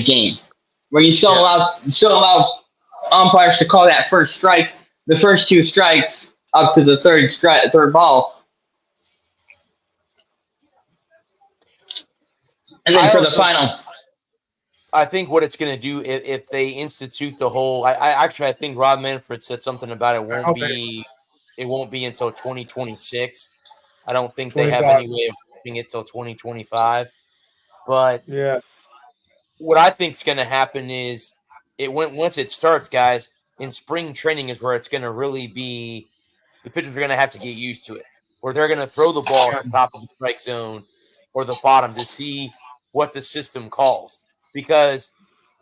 game, where you still allow umpires to call that first strike, the first 2 strikes up to the third ball, and then for the final. I think what it's going to do if they institute the whole, I think Rob Manfred said something about it won't be until 2026. I don't think they have any way of doing it till 2025. But what I think is going to happen is once it starts, guys, in spring training is where it's going to really be. The pitchers are going to have to get used to it, where they're going to throw the ball at the top of the strike zone or the bottom to see what the system calls. Because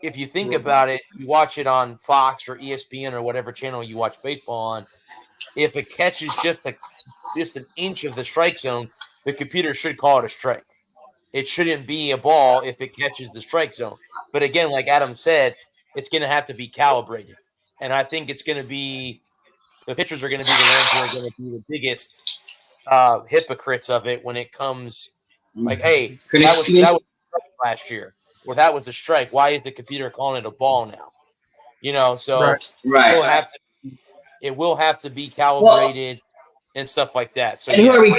if you think about it, you watch it on Fox or ESPN or whatever channel you watch baseball on. If a catch is just an inch of the strike zone, the computer should call it a strike. It shouldn't be a ball if it catches the strike zone. But again, like Adam said, it's going to have to be calibrated. And I think it's going to be the pitchers are going to be the ones who are going to be the biggest hypocrites of it when it comes like, hey, that was a strike last year, or that was a strike. Why is the computer calling it a ball now? You know, so Right. It will have to be calibrated and stuff like that. So And who are we?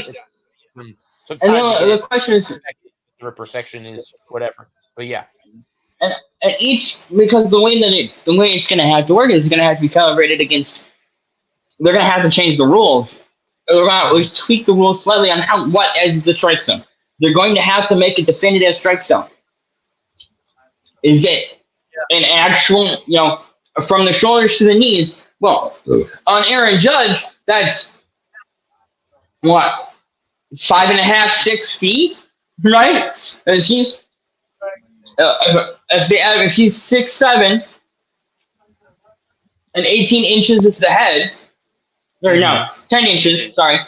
sometimes And the question is, perfection is whatever. But yeah. and each, because the way it's going to have to work is going to have to be calibrated against. They're going to have to change the rules. They're going to tweak the rules slightly on what is the strike zone. They're going to have to make a definitive strike zone. Is it an actual, from the shoulders to the knees? Well, on Aaron Judge, that's what, 5.5, 6 feet, right? As he's if he's 6'7" and 18 inches is the head, or no, 10 inches, sorry,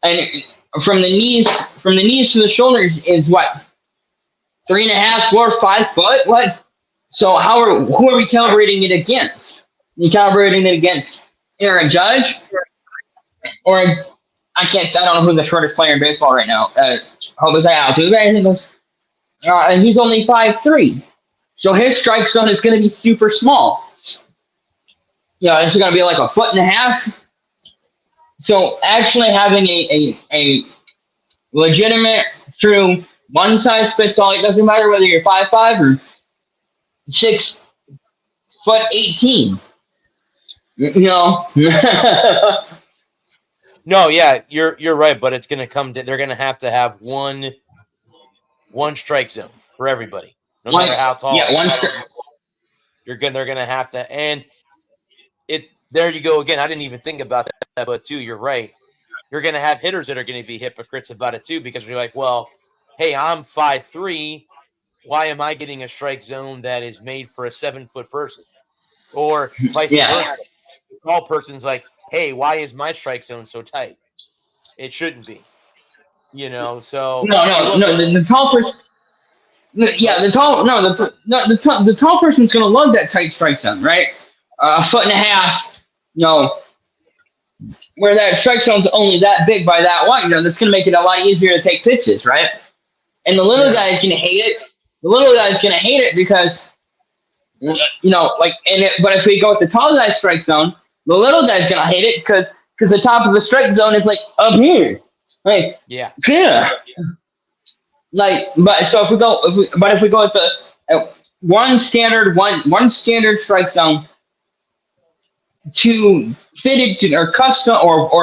and from the knees to the shoulders is what, 3.5, 4, 5 foot? What? So who are we calibrating it against? Are you calibrating it against Aaron Judge, or I don't know who the shortest player in baseball right now. Jose Altuve, and he's only 5'3", so his strike zone is going to be super small. It's going to be like 1.5 feet. So actually having a legitimate through one size fits all, it doesn't matter whether you're 5'5" or 6'18". No, yeah, you're right, but it's going to come. They're going to have one strike zone for everybody, no matter how tall. Yeah, They're going to have to, and it. There you go again. I didn't even think about that, but too, you're right. You're going to have hitters that are going to be hypocrites about it too, because you're like, well, hey, I'm 5'3". Why am I getting a strike zone that is made for a 7-foot person, or vice versa? The tall person's like, hey, why is my strike zone so tight? It shouldn't be, So the tall person. The tall person's gonna love that tight strike zone, right? 1.5 foot, where that strike zone's only that big by that wide. That's gonna make it a lot easier to take pitches, right? And the little guy's gonna hate it. The little guy's gonna hate it because, but if we go with the tall guy's strike zone, the little guy's gonna hate it because the top of the strike zone is like up here, like yeah. But if we go with the one standard strike zone to fitted to or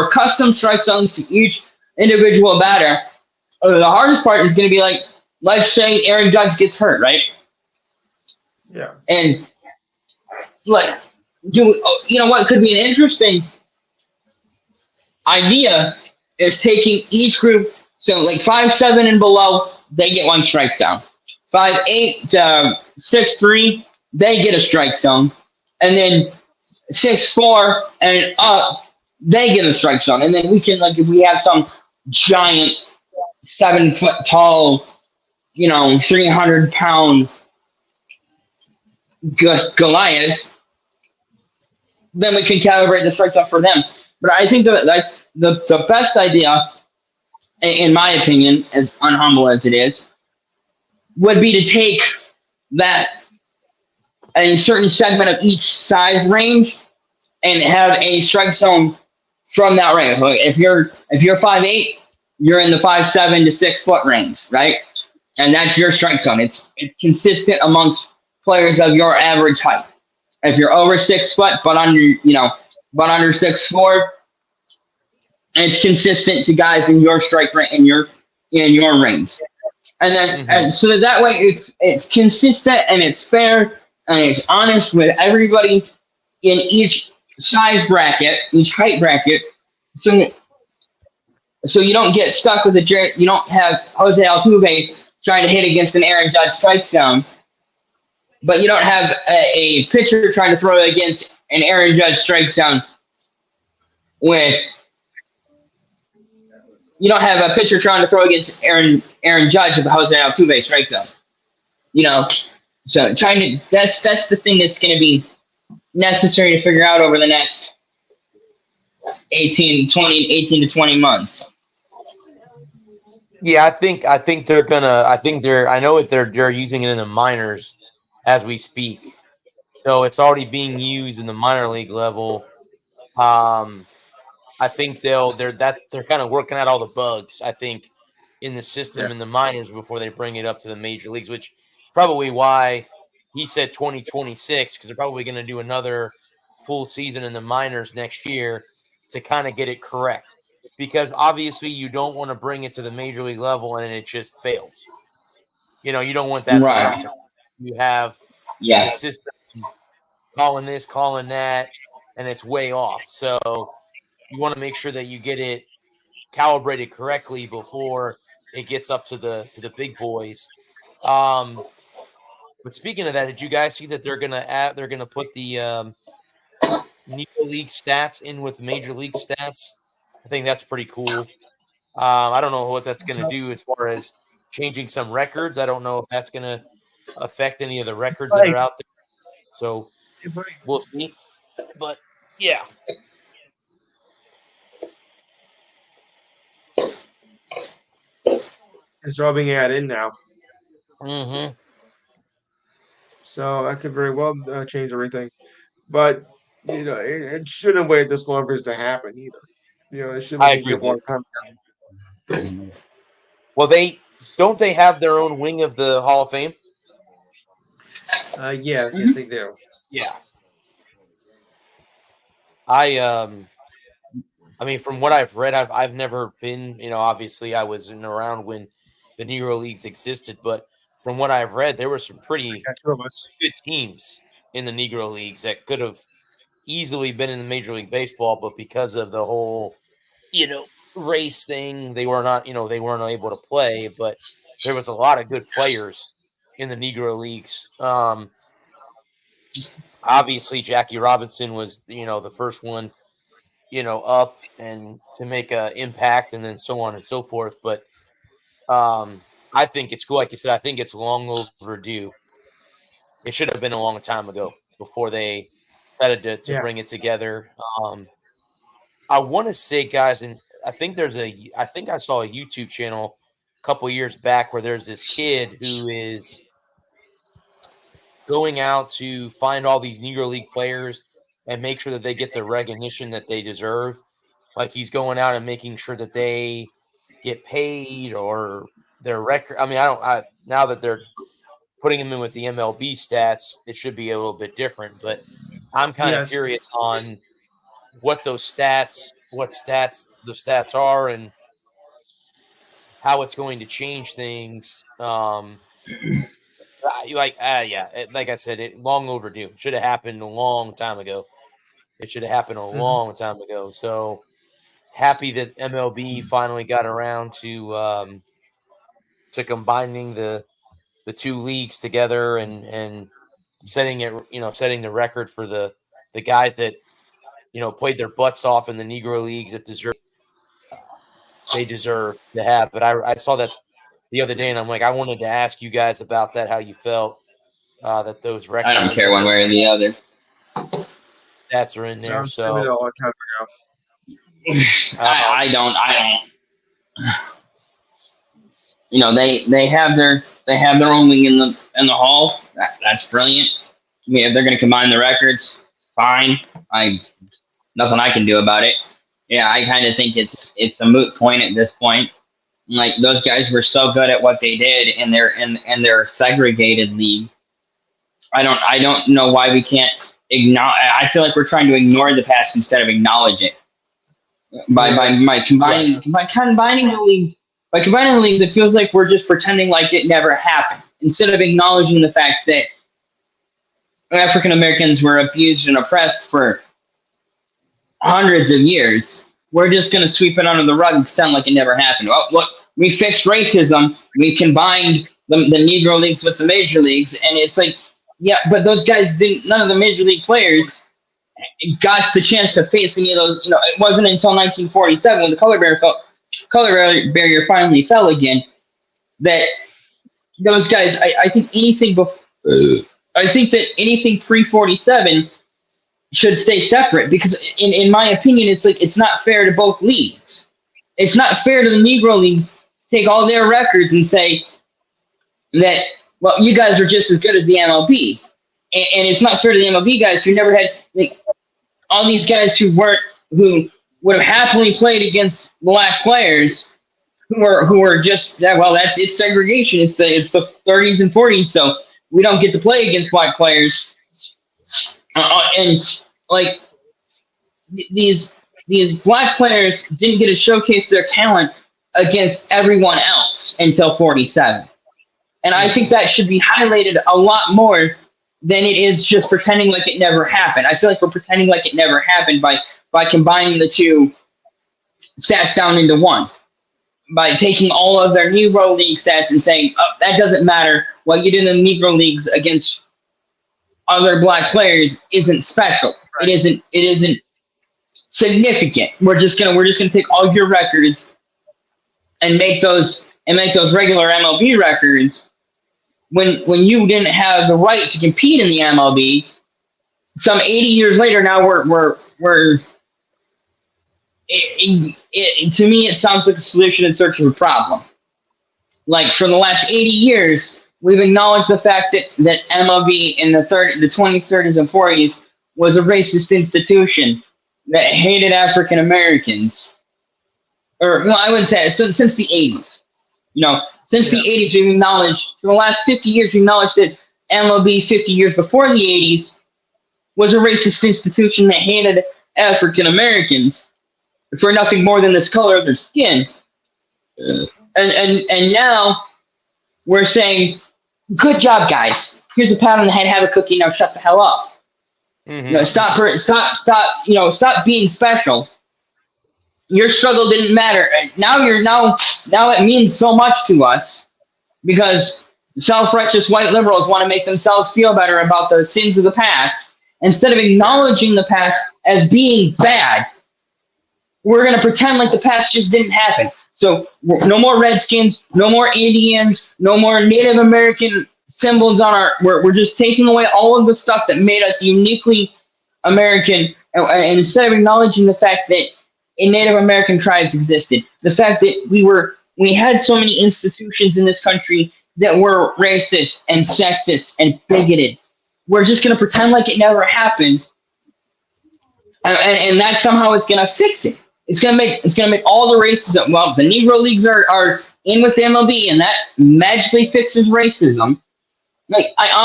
custom strike zones to each individual batter, the hardest part is going to be like, let's say Aaron Judge gets hurt, right? Yeah. And what could be an interesting idea is taking each group, so like 5'7" and below, they get one strike zone. 5'8" to 6'3", they get a strike zone, and then 6'4" and up, they get a strike zone. And then we can, if we have some giant 7 foot tall, 300-pound Goliath, then we can calibrate the strike zone for them. But I think that the best idea, in my opinion, as unhumble as it is, would be to take that a certain segment of each size range and have a strike zone from that range. Like if you're 5'8", you're in the 5'7" to 6 foot range, right? And that's your strike zone. It's consistent amongst players of your average height. If you're over 6 foot but under 6'4", it's consistent to guys in your strike range, in your range. And then and so that way it's consistent and it's fair and it's honest with everybody in each size bracket, each height bracket. So you don't get stuck with you don't have Jose Altuve trying to hit against an Aaron Judge strike zone, but you don't have a pitcher trying to throw against an Aaron Judge strike zone you don't have a pitcher trying to throw against Aaron Judge with the Jose Altuve strike zone. So that's the thing that's going to be necessary to figure out over the next 18 to 20 months. Yeah, I think they're gonna. I know they're using it in the minors as we speak, so it's already being used in the minor league level. I think they're kind of working out all the bugs, I think, in the system in the minors before they bring it up to the major leagues, which probably why he said 2026, because they're probably going to do another full season in the minors next year to kind of get it correct. Because obviously you don't want to bring it to the major league level and it just fails. You don't want that to happen. You have the system calling this, calling that, and it's way off. So you want to make sure that you get it calibrated correctly before it gets up to the big boys. But speaking of that, did you guys see that they're gonna put the Negro League stats in with Major League stats? I think that's pretty cool. I don't know what that's gonna do as far as changing some records. I don't know if that's gonna affect any of the records that are out there. So we'll see. But yeah. It's all being added in now. Mm-hmm. So that could very well change everything. But, it shouldn't wait this long for it to happen either. It shouldn't I agree give more time. Well, they have their own wing of the Hall of Fame? Yes, they do. Yeah. I mean, from what I've read, I've never been, obviously I wasn't around when the Negro Leagues existed, but from what I've read, there were some pretty good teams in the Negro Leagues that could have easily been in the Major League Baseball, but because of the whole, race thing, they were not, they weren't able to play, but there was a lot of good players in the Negro Leagues. Obviously Jackie Robinson was, the first one, up and to make an impact, and then so on and so forth. But I think it's cool. Like you said, I think it's long overdue. It should have been a long time ago before they decided to bring it together. I want to say, guys, and I think I saw a YouTube channel a couple years back where there's this kid who is going out to find all these Negro League players and make sure that they get the recognition that they deserve. Like he's going out and making sure that they get paid or their record. I mean, now that they're putting him in with the MLB stats, it should be a little bit different, but I'm kind of curious on what the stats are and how it's going to change things. Like I said, long overdue. Should have happened a long time ago. It should have happened a long time ago. So happy that MLB finally got around to combining the two leagues together and setting the record for the guys that played their butts off in the Negro Leagues that they deserve to have. But I saw that the other day, and I'm like, I wanted to ask you guys about that, how you felt that those records. I don't care one way or the other. Stats are in there, so a long time ago. I don't. They have their own wing in the hall. That's brilliant. I mean, if they're going to combine the records, fine. Nothing I can do about it. Yeah, I kind of think it's a moot point at this point. Like those guys were so good at what they did in their segregated league. I don't know why we can't ignore. I feel like we're trying to ignore the past instead of acknowledge it. By combining the leagues. By combining the leagues, it feels like we're just pretending like it never happened instead of acknowledging the fact that African Americans were abused and oppressed for hundreds of years. We're just going to sweep it under the rug and pretend like it never happened. Well, look, we fixed racism. We combined the Negro leagues with the major leagues, and it's like, yeah, but those guys didn't. None of the major league players got the chance to face any of those. You know, it wasn't until 1947 when the color barrier finally fell again that those guys. I think anything I think that anything pre-47 should stay separate because, in my opinion, it's like it's not fair to both leagues. It's not fair to the Negro leagues to take all their records and say that, well, you guys are just as good as the MLB, and it's not fair to the MLB guys who never had like all these guys who would have happily played against black players who are just that. Well, it's segregation. It's the 30s and 40s, so we don't get to play against white players, and like these black players didn't get to showcase their talent against everyone else until 47. And I think that should be highlighted a lot more than it is just pretending like it never happened. I feel like we're pretending like it never happened by combining the two stats down into one. By taking all of their Negro League stats and saying, oh, that doesn't matter. What you did in the Negro Leagues against other black players isn't special. Right. It isn't significant. We're just gonna take all your records and make those regular MLB records when you didn't have the right to compete in the MLB. Some 80 years later, now we're to me, it sounds like a solution in search of a problem. Like for the last 80 years, we've acknowledged the fact that MLB in the 20s, 30s, and 40s was a racist institution that hated African Americans. Or no, I wouldn't say it. So since the 80s. Since the 80s, we've acknowledged, for the last 50 years, we've acknowledged that MLB 50 years before the 80s was a racist institution that hated African Americans for nothing more than this color of their skin. And now we're saying, good job, guys. Here's a pat on the head, have a cookie, now shut the hell up. Mm-hmm. Stop being special. Your struggle didn't matter. Now it means so much to us because self-righteous white liberals want to make themselves feel better about the sins of the past. Instead of acknowledging the past as being bad, we're going to pretend like the past just didn't happen. So no more Redskins, no more Indians, no more Native American symbols on our. We're just taking away all of the stuff that made us uniquely American, and instead of acknowledging the fact that Native American tribes existed, the fact that we had so many institutions in this country that were racist and sexist and bigoted, we're just going to pretend like it never happened, and that somehow is going to fix it. It's gonna make all the racism. Well, the Negro Leagues are in with the MLB, and that magically fixes racism. Like I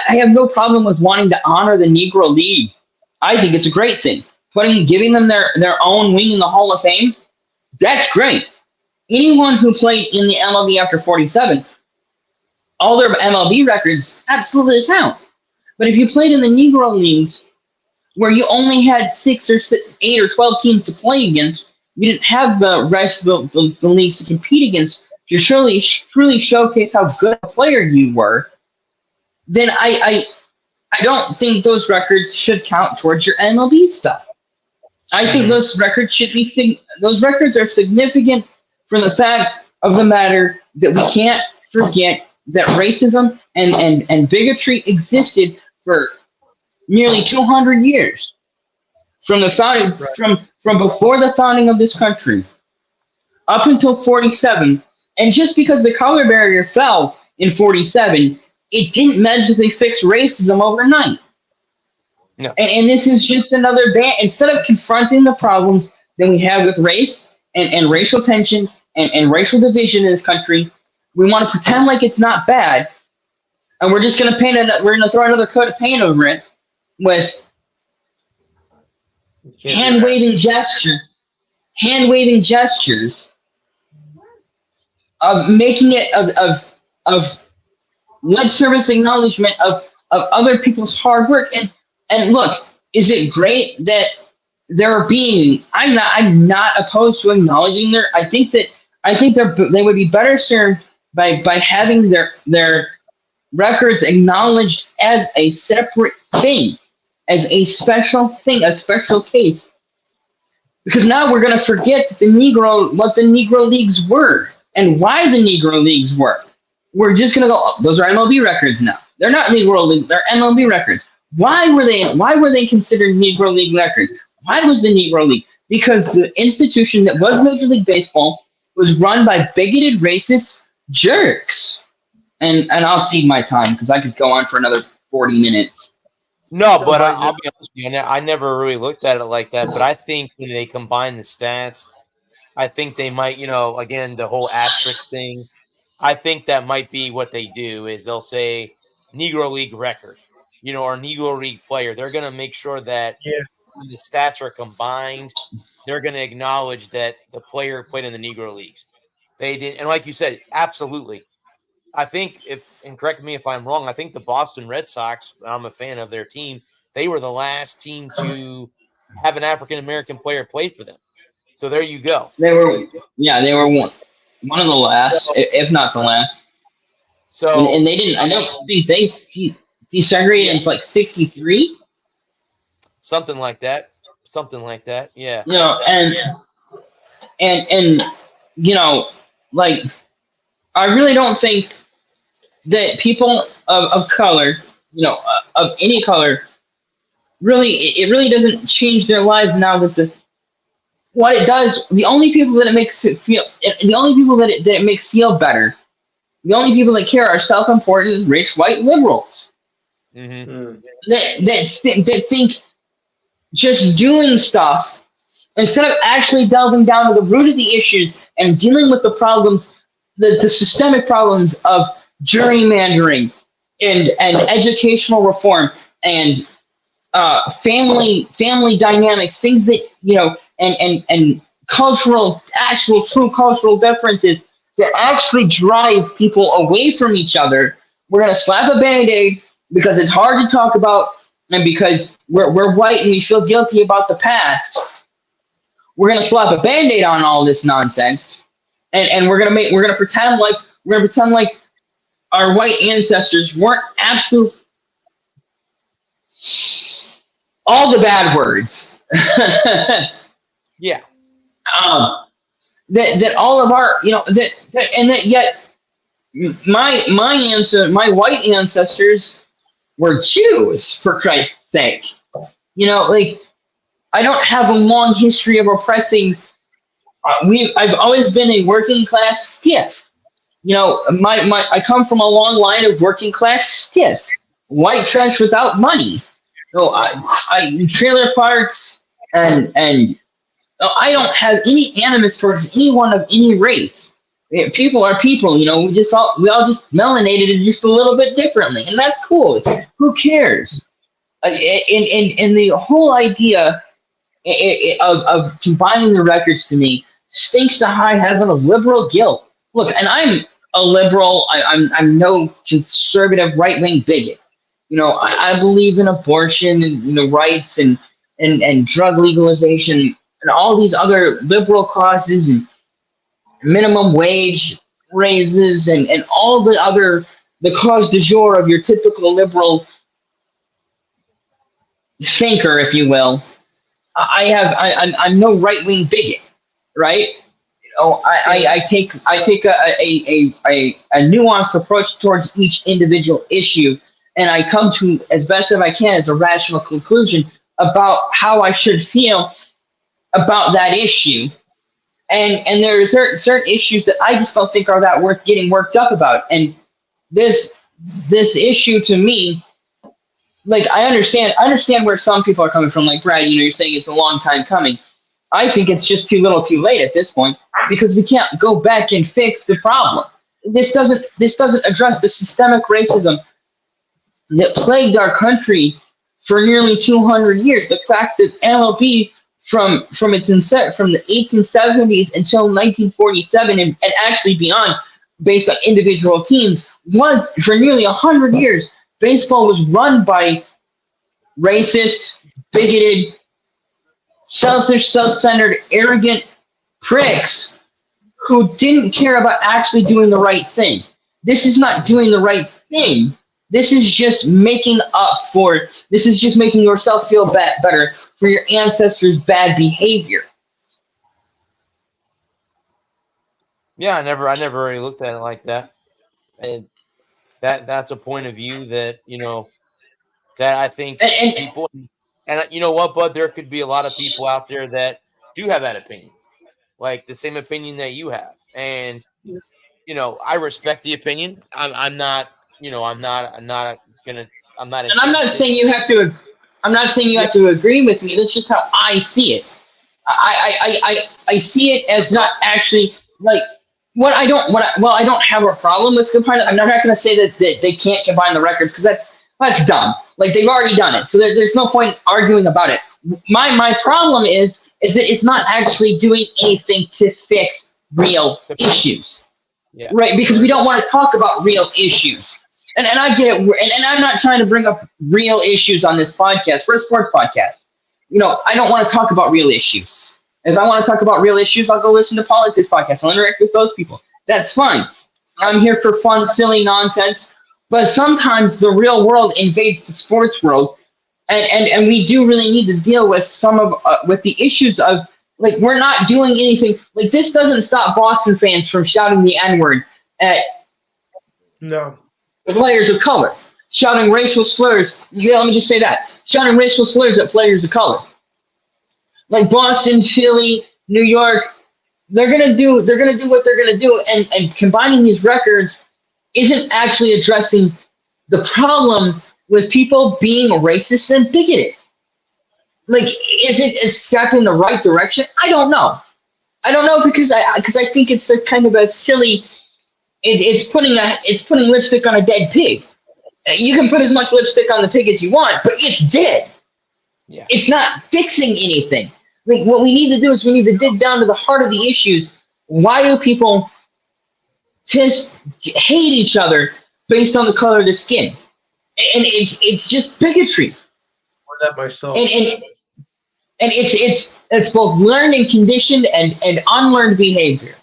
have no problem with wanting to honor the Negro League. I think it's a great thing. Giving them their own wing in the Hall of Fame, that's great. Anyone who played in the MLB after 47, all their MLB records absolutely count. But if you played in the Negro Leagues, where you only had 6 or 8 or 12 teams to play against, you didn't have the rest of the leagues to compete against to truly showcase how good a player you were, then I don't think those records should count towards your MLB stuff. I think those records those records are significant for the fact of the matter that we can't forget that racism and bigotry existed for nearly 200 years from the founding, from before the founding of this country up until 47. And just because the color barrier fell in 47, it didn't magically fix racism overnight. No. And this is just another instead of confronting the problems that we have with race and racial tensions and racial division in this country, we want to pretend like it's not bad, and we're just going to throw another coat of paint over it with hand waving gestures of making it of lip service acknowledgement of other people's hard work. And look, is it great that they're being? I'm not opposed to acknowledging I think they would be better served by having their records acknowledged as a separate thing, as a special thing, a special case. Because now we're going to forget what the Negro Leagues were and why the Negro Leagues were. We're just going to go, oh, those are MLB records now. They're not Negro League, they're MLB records. Why were they considered Negro League records? Why was the Negro League? Because the institution that was Major League Baseball was run by bigoted, racist jerks. And I'll cede my time because I could go on for another 40 minutes. No, but I'll be honest with you. I never really looked at it like that. But I think when they combine the stats, I think they might, again, the whole asterisk thing. I think that might be what they do is they'll say Negro League record, or Negro League player. They're going to make sure that when the stats are combined, they're going to acknowledge that the player played in the Negro Leagues. They did. And like you said, absolutely. I think and correct me if I'm wrong, I think the Boston Red Sox, I'm a fan of their team, they were the last team to have an African-American player play for them. So there you go. They were one of the last, if not the last. So and they didn't, I don't think they desegregated until like 63. Something like that. Yeah. And like, I really don't think that people of color, of any color, it really doesn't change their lives now that what it does, the only people that it makes feel better, the only people that care are self-important, rich, white liberals. Mm-hmm. That think just doing stuff instead of actually delving down to the root of the issues and dealing with the problems, the systemic problems of gerrymandering and educational reform and family dynamics, things that and true cultural differences that actually drive people away from each other. We're gonna slap a Band-Aid because it's hard to talk about and because we're white and we feel guilty about the past. We're gonna slap a Band-Aid on all this nonsense, and we're gonna pretend like our white ancestors weren't absolute all the bad words. Yeah. That all of our, that yet my white ancestors were Jews, for Christ's sake. Like, I don't have a long history of oppressing. I've always been a working class stiff. I come from a long line of working class stiff, white trash without money. So I trailer parks and I don't have any animus towards anyone of any race. People are people, we all just melanated just a little bit differently, and that's cool. Who cares? And the whole idea of combining the records to me stinks to high heaven of liberal guilt. Look, and I'm a liberal. I'm no conservative right-wing bigot. I believe in abortion and rights and drug legalization and all these other liberal causes and minimum wage raises and all the cause du jour of your typical liberal thinker, if you will. I'm no right-wing bigot, right? I take a nuanced approach towards each individual issue, and I come to, as best as I can, as a rational conclusion about how I should feel about that issue. And there are certain issues that I just don't think are that worth getting worked up about. And this issue to me, like, I understand where some people are coming from. Like, Brad, you're saying it's a long time coming. I think it's just too little too late at this point, because we can't go back and fix the problem. This doesn't address the systemic racism that plagued our country for nearly 200 years. The fact that MLB from its inception, from the 1870s until 1947 and actually beyond, based on individual teams, was for nearly 100 years, baseball was run by racist, bigoted, selfish, self-centered, arrogant pricks who didn't care about actually doing the right thing. This is not doing the right thing. This is just making yourself feel better for your ancestors' bad behavior. Yeah, I never really looked at it like that. And that's a point of view that, that I think And people, and you know what, Bud, there could be a lot of people out there that do have that opinion, like the same opinion that you have. And, I respect the opinion. I'm not saying you have to. I'm not saying you have to agree with me. That's just how I see it. I see it as not actually like I don't have a problem with combining. I'm not going to say that they can't combine the records because that's dumb. Like they've already done it, so there's no point arguing about it. My problem is that it's not actually doing anything to fix real issues. Yeah. Right, because we don't want to talk about real issues. And I get it, and I'm not trying to bring up real issues on this podcast. We're a sports podcast. I don't want to talk about real issues. If I want to talk about real issues, I'll go listen to politics podcasts. I'll interact with those people. That's fine. I'm here for fun, silly nonsense. But sometimes the real world invades the sports world, and we do really need to deal with some of with the issues of, like, we're not doing anything. Like, this doesn't stop Boston fans from shouting the N-word at No. players of color, shouting racial slurs. Yeah, let me just say that. Shouting racial slurs at players of color. Like Boston, Philly, New York, they're gonna do what they're gonna do, and combining these records isn't actually addressing the problem with people being racist and bigoted. Like, is it a step in the right direction? I don't know because I think it's a kind of a silly. It's putting lipstick on a dead pig. You can put as much lipstick on the pig as you want, but it's dead. Yeah. It's not fixing anything. Like, what we need to do is we need to dig down to the heart of the issues. Why do people just hate each other based on the color of the skin? And it's just bigotry. Or that myself. And it's both learned and conditioned and unlearned behavior.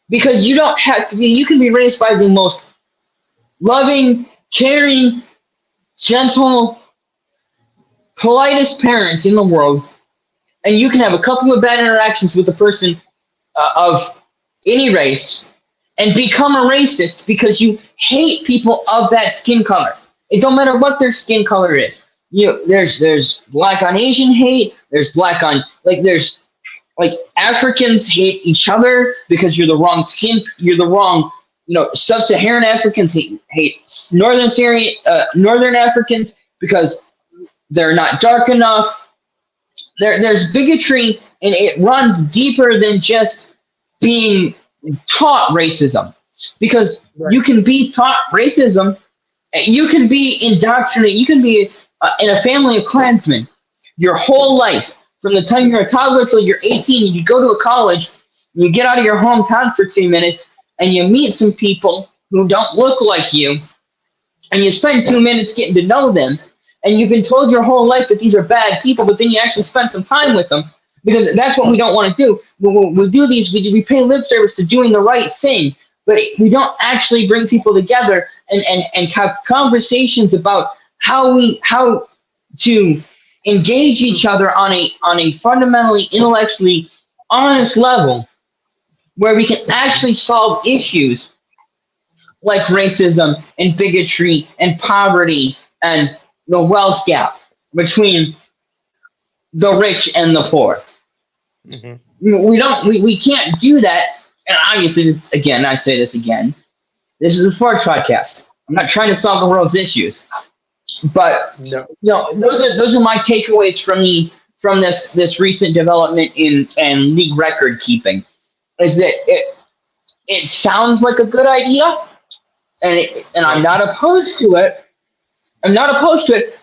Because you don't have to be, you can be raised by the most loving, caring, gentle, politest parents in the world, and you can have a couple of bad interactions with a person of any race and become a racist because you hate people of that skin color. It don't matter what their skin color is. There's black on Asian hate. There's black on, there's Africans hate each other because you're the wrong skin. You're the wrong. Sub-Saharan Africans hate Northern Africans because they're not dark enough. There's bigotry, and it runs deeper than just being taught racism. Because you can be taught racism, you can be indoctrinated, you can be in a family of Klansmen your whole life, from the time you're a toddler till you're 18, and you go to a college, you get out of your hometown for 2 minutes, and you meet some people who don't look like you, and you spend 2 minutes getting to know them, and you've been told your whole life that these are bad people, but then you actually spend some time with them, because that's what we don't want to do. We do these, we pay lip service to doing the right thing, but we don't actually bring people together and have conversations about how to engage each other on a fundamentally, intellectually honest level, where we can actually solve issues like racism and bigotry and poverty and the wealth gap between the rich and the poor. Mm-hmm. We can't do that. And obviously, I say this again, this is a sports podcast. I'm not trying to solve the world's issues, but those are my takeaways from this recent development in league record keeping. Is that it sounds like a good idea, and I'm not opposed to it. But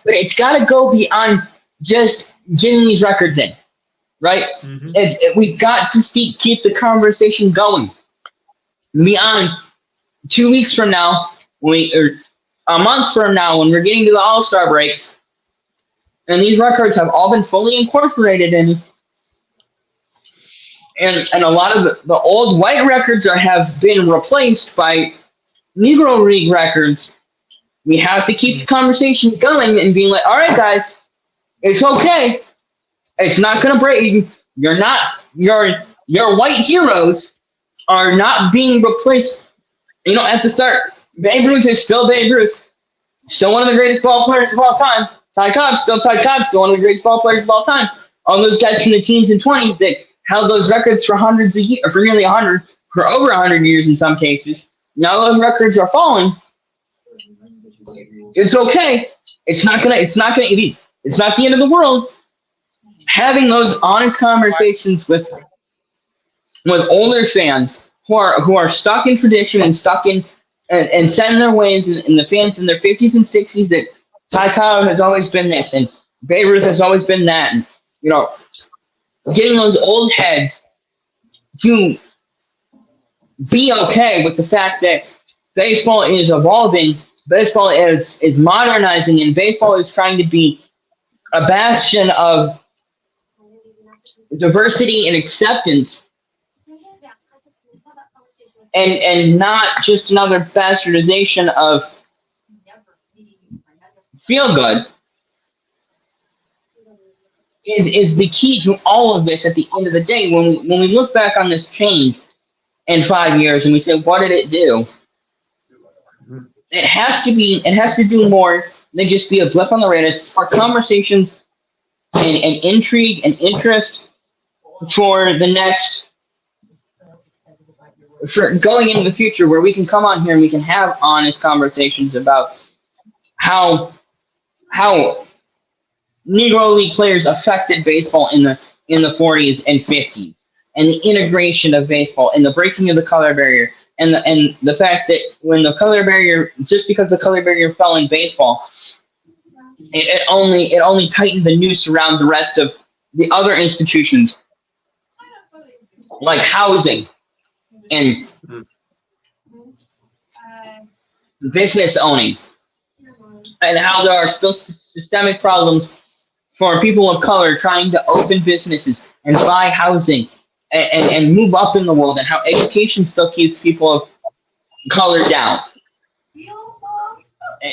it's got to go beyond just getting these records in, right? Mm-hmm. We've got to keep the conversation going. Beyond 2 weeks from now, or a month from now, when we're getting to the All-Star break, and these records have all been fully incorporated in, and a lot of the old white records have been replaced by Negro League records. We have to keep the conversation going and being like, all right, guys, it's okay. It's not gonna break. You're not your white heroes are not being replaced. You know, at the start, Babe Ruth is still Babe Ruth, still one of the greatest ball players of all time. Ty Cobb, still Ty Cobb, still one of the greatest ball players of all time. All those guys from the teens and 20s that held those records for hundreds of years, or for nearly 100, for over 100 years in some cases. Now those records are falling. It's okay. It's not the end of the world. Having those honest conversations with older fans who are stuck in tradition and stuck in and set in their ways, and the fans in their 50s and 60s that Ty Cobb has always been this and Babe Ruth has always been that, and you know, getting those old heads to be okay with the fact that baseball is evolving, baseball is modernizing, and baseball is trying to be a bastion of diversity and acceptance, and not just another bastardization of feel good, is the key to all of this at the end of the day. When we look back on this change in 5 years and we say, what did it do? It has to do more than just be a blip on the radar. Spark conversations and intrigue and interest for the next, for going into the future, where we can come on here and we can have honest conversations about how Negro League players affected baseball in the 40s and 50s, and the integration of baseball and the breaking of the color barrier, and the fact that when the color barrier, just because the color barrier fell in baseball, it only tightened the noose around the rest of the other institutions, like housing and business owning, and how there are still systemic problems for people of color trying to open businesses and buy housing and move up in the world, and how education still keeps people of color down,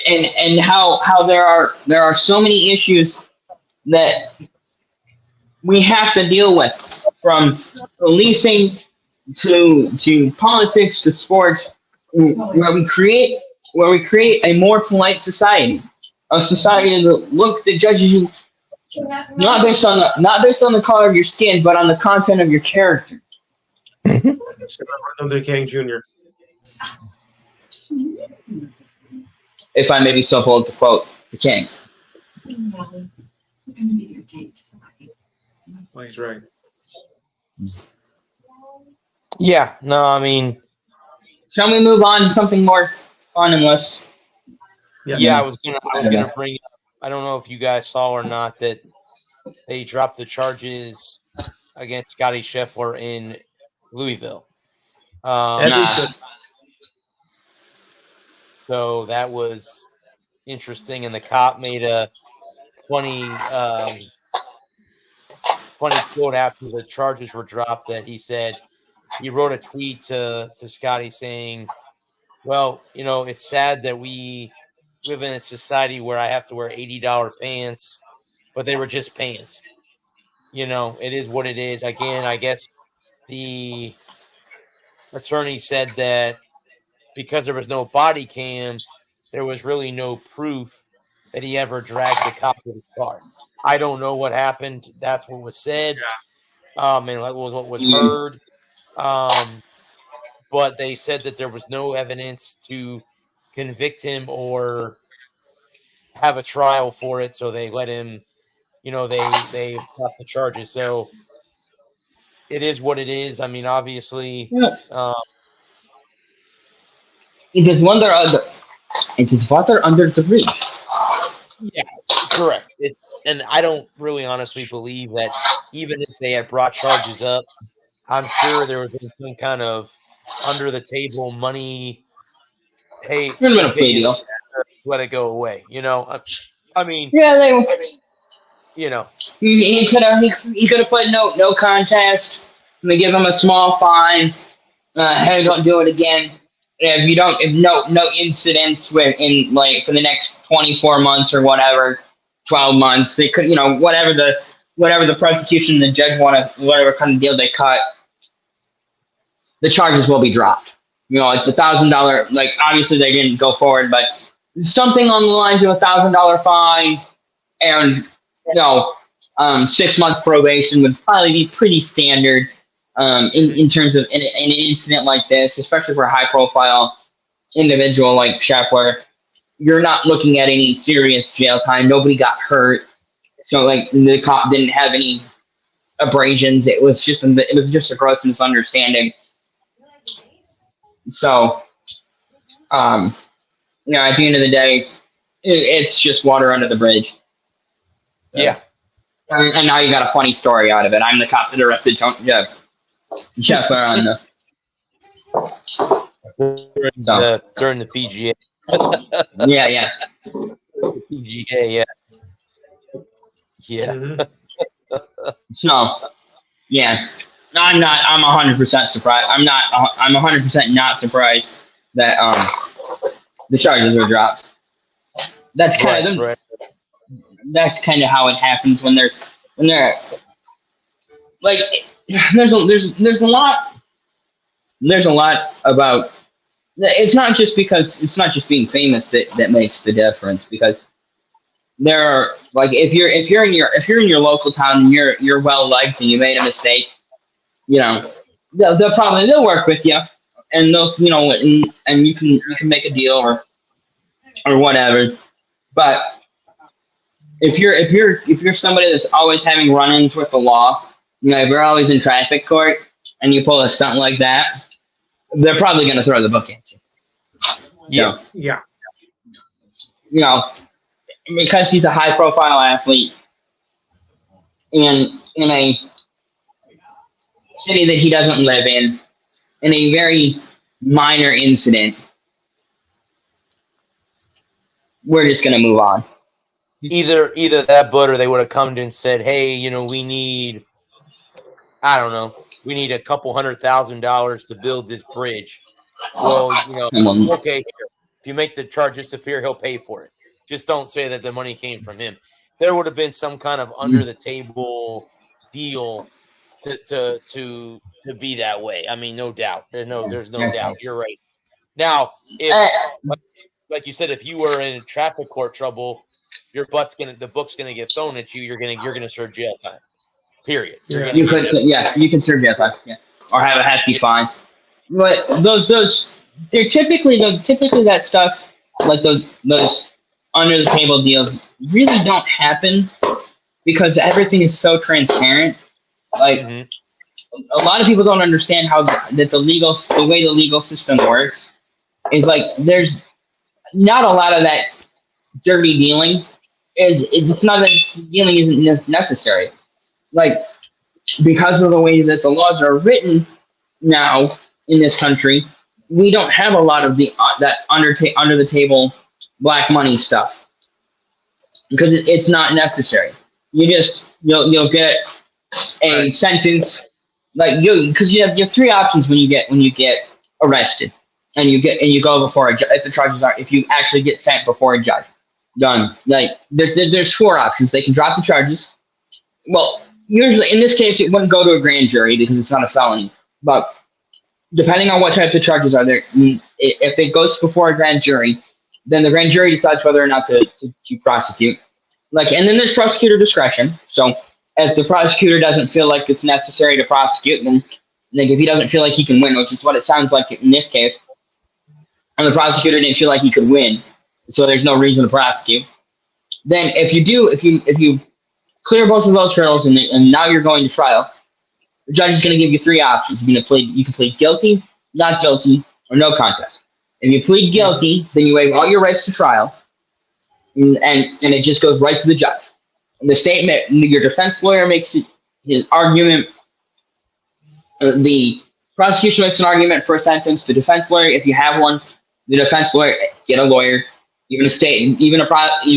and how there are so many issues that we have to deal with, from policing to politics to sports, where we create a more polite society, a society that looks at judges you not based on the color of your skin, but on the content of your character. Martin Luther King Jr. If I may be so bold to quote the King. Well, he's right. Yeah, no, I mean, Shall we move on to something more fun and less? yeah, I was gonna bring up, I don't know if you guys saw or not, that they dropped the charges against Scotty Scheffler in Louisville. As we should. So that was interesting, and the cop made a funny quote after the charges were dropped, that he said he wrote a tweet to Scotty saying, well, you know, it's sad that we live in a society where I have to wear $80 pants, but they were just pants. You know, it is what it is. Again, I guess the attorney said that because there was no body cam, there was really no proof that he ever dragged the cop to his car. I don't know what happened. That's what was said. And that was what was heard. But they said that there was no evidence to convict him or have a trial for it. So they let him, you know, they dropped the charges. So it is what it is. I mean, obviously, It is water under the bridge. Yeah, correct. And I don't really honestly believe that even if they had brought charges up, I'm sure there would have been some kind of under the table money. Hey, let it go away. You know, I mean, yeah, you know, he could have put no contest, We give him a small fine. Hey, don't do it again. If no incidents within like for the next 24 months or whatever, 12 months, they could, whatever the prosecution, the judge whatever kind of deal they cut, the charges will be dropped. It's $1,000. Like obviously they didn't go forward, but something on the lines of $1,000 fine and 6 months probation would probably be pretty standard. In terms of an incident like this, especially for a high-profile individual like Scheffler, you're not looking at any serious jail time. Nobody got hurt, so like the cop didn't have any abrasions. It was just a gross misunderstanding. So, at the end of the day, it's just water under the bridge. Yeah. And now you got a funny story out of it. I'm the cop that arrested Scheffler on during the PGA. yeah. PGA, yeah. Mhm. So, yeah, I'm 100% surprised. I'm 100% not surprised that the charges were dropped. That's kind of Right. that's kind of how it happens when they're like there's a lot about. It's not just being famous that makes the difference, because there are, like, if you're in your local town and you're well liked and you made a mistake, they'll work with you, and they'll and you can make a deal or whatever. But if you're somebody that's always having run-ins with the law, if you're always in traffic court and you pull a stunt like that, they're probably going to throw the book at you. Yeah. Yeah. Because he's a high-profile athlete in a city that he doesn't live in a very minor incident, we're just going to move on. Either that, but or they would have come to and said, "Hey, we need, I don't know, we need a couple $100,000 to build this bridge." Well, okay, here, if you make the charge disappear, he'll pay for it. Just don't say that the money came from him. There would have been some kind of under the table deal to be that way. I mean, no doubt. There's no doubt. You're right. Now, if like you said, if you were in traffic court trouble, the book's gonna get thrown at you. You're gonna serve jail time. Period. You can serve jail time, or have a hefty fine. But they're typically that stuff, like those under the table deals, really don't happen because everything is so transparent. Like a lot of people don't understand how the way the legal system works is, like, there's not a lot of that dirty dealing. It's not that dealing isn't necessary. Like, because of the way that the laws are written now in this country, we don't have a lot of that under the table black money stuff because it's not necessary. You'll get a sentence, like, because you have three options when you get arrested and you go before a judge. If you actually get sent before a judge, done. Like, there's four options. They can drop the charges. Well, usually in this case it wouldn't go to a grand jury because it's not a felony, but depending on what types of charges are there, if it goes before a grand jury, then the grand jury decides whether or not to prosecute. Like, and then there's prosecutor discretion. So if the prosecutor doesn't feel like it's necessary to prosecute, then, like, if he doesn't feel like he can win, which is what it sounds like in this case, and the prosecutor didn't feel like he could win, so there's no reason to prosecute, then if you clear both of those hurdles and now you're going to trial, the judge is going to give you three options. You can plead guilty, not guilty, or no contest. If you plead guilty, then you waive all your rights to trial, and it just goes right to the judge. And the statement, your defense lawyer makes his argument. The prosecution makes an argument for a sentence. The defense lawyer, if you have one, the defense lawyer, get a lawyer. Even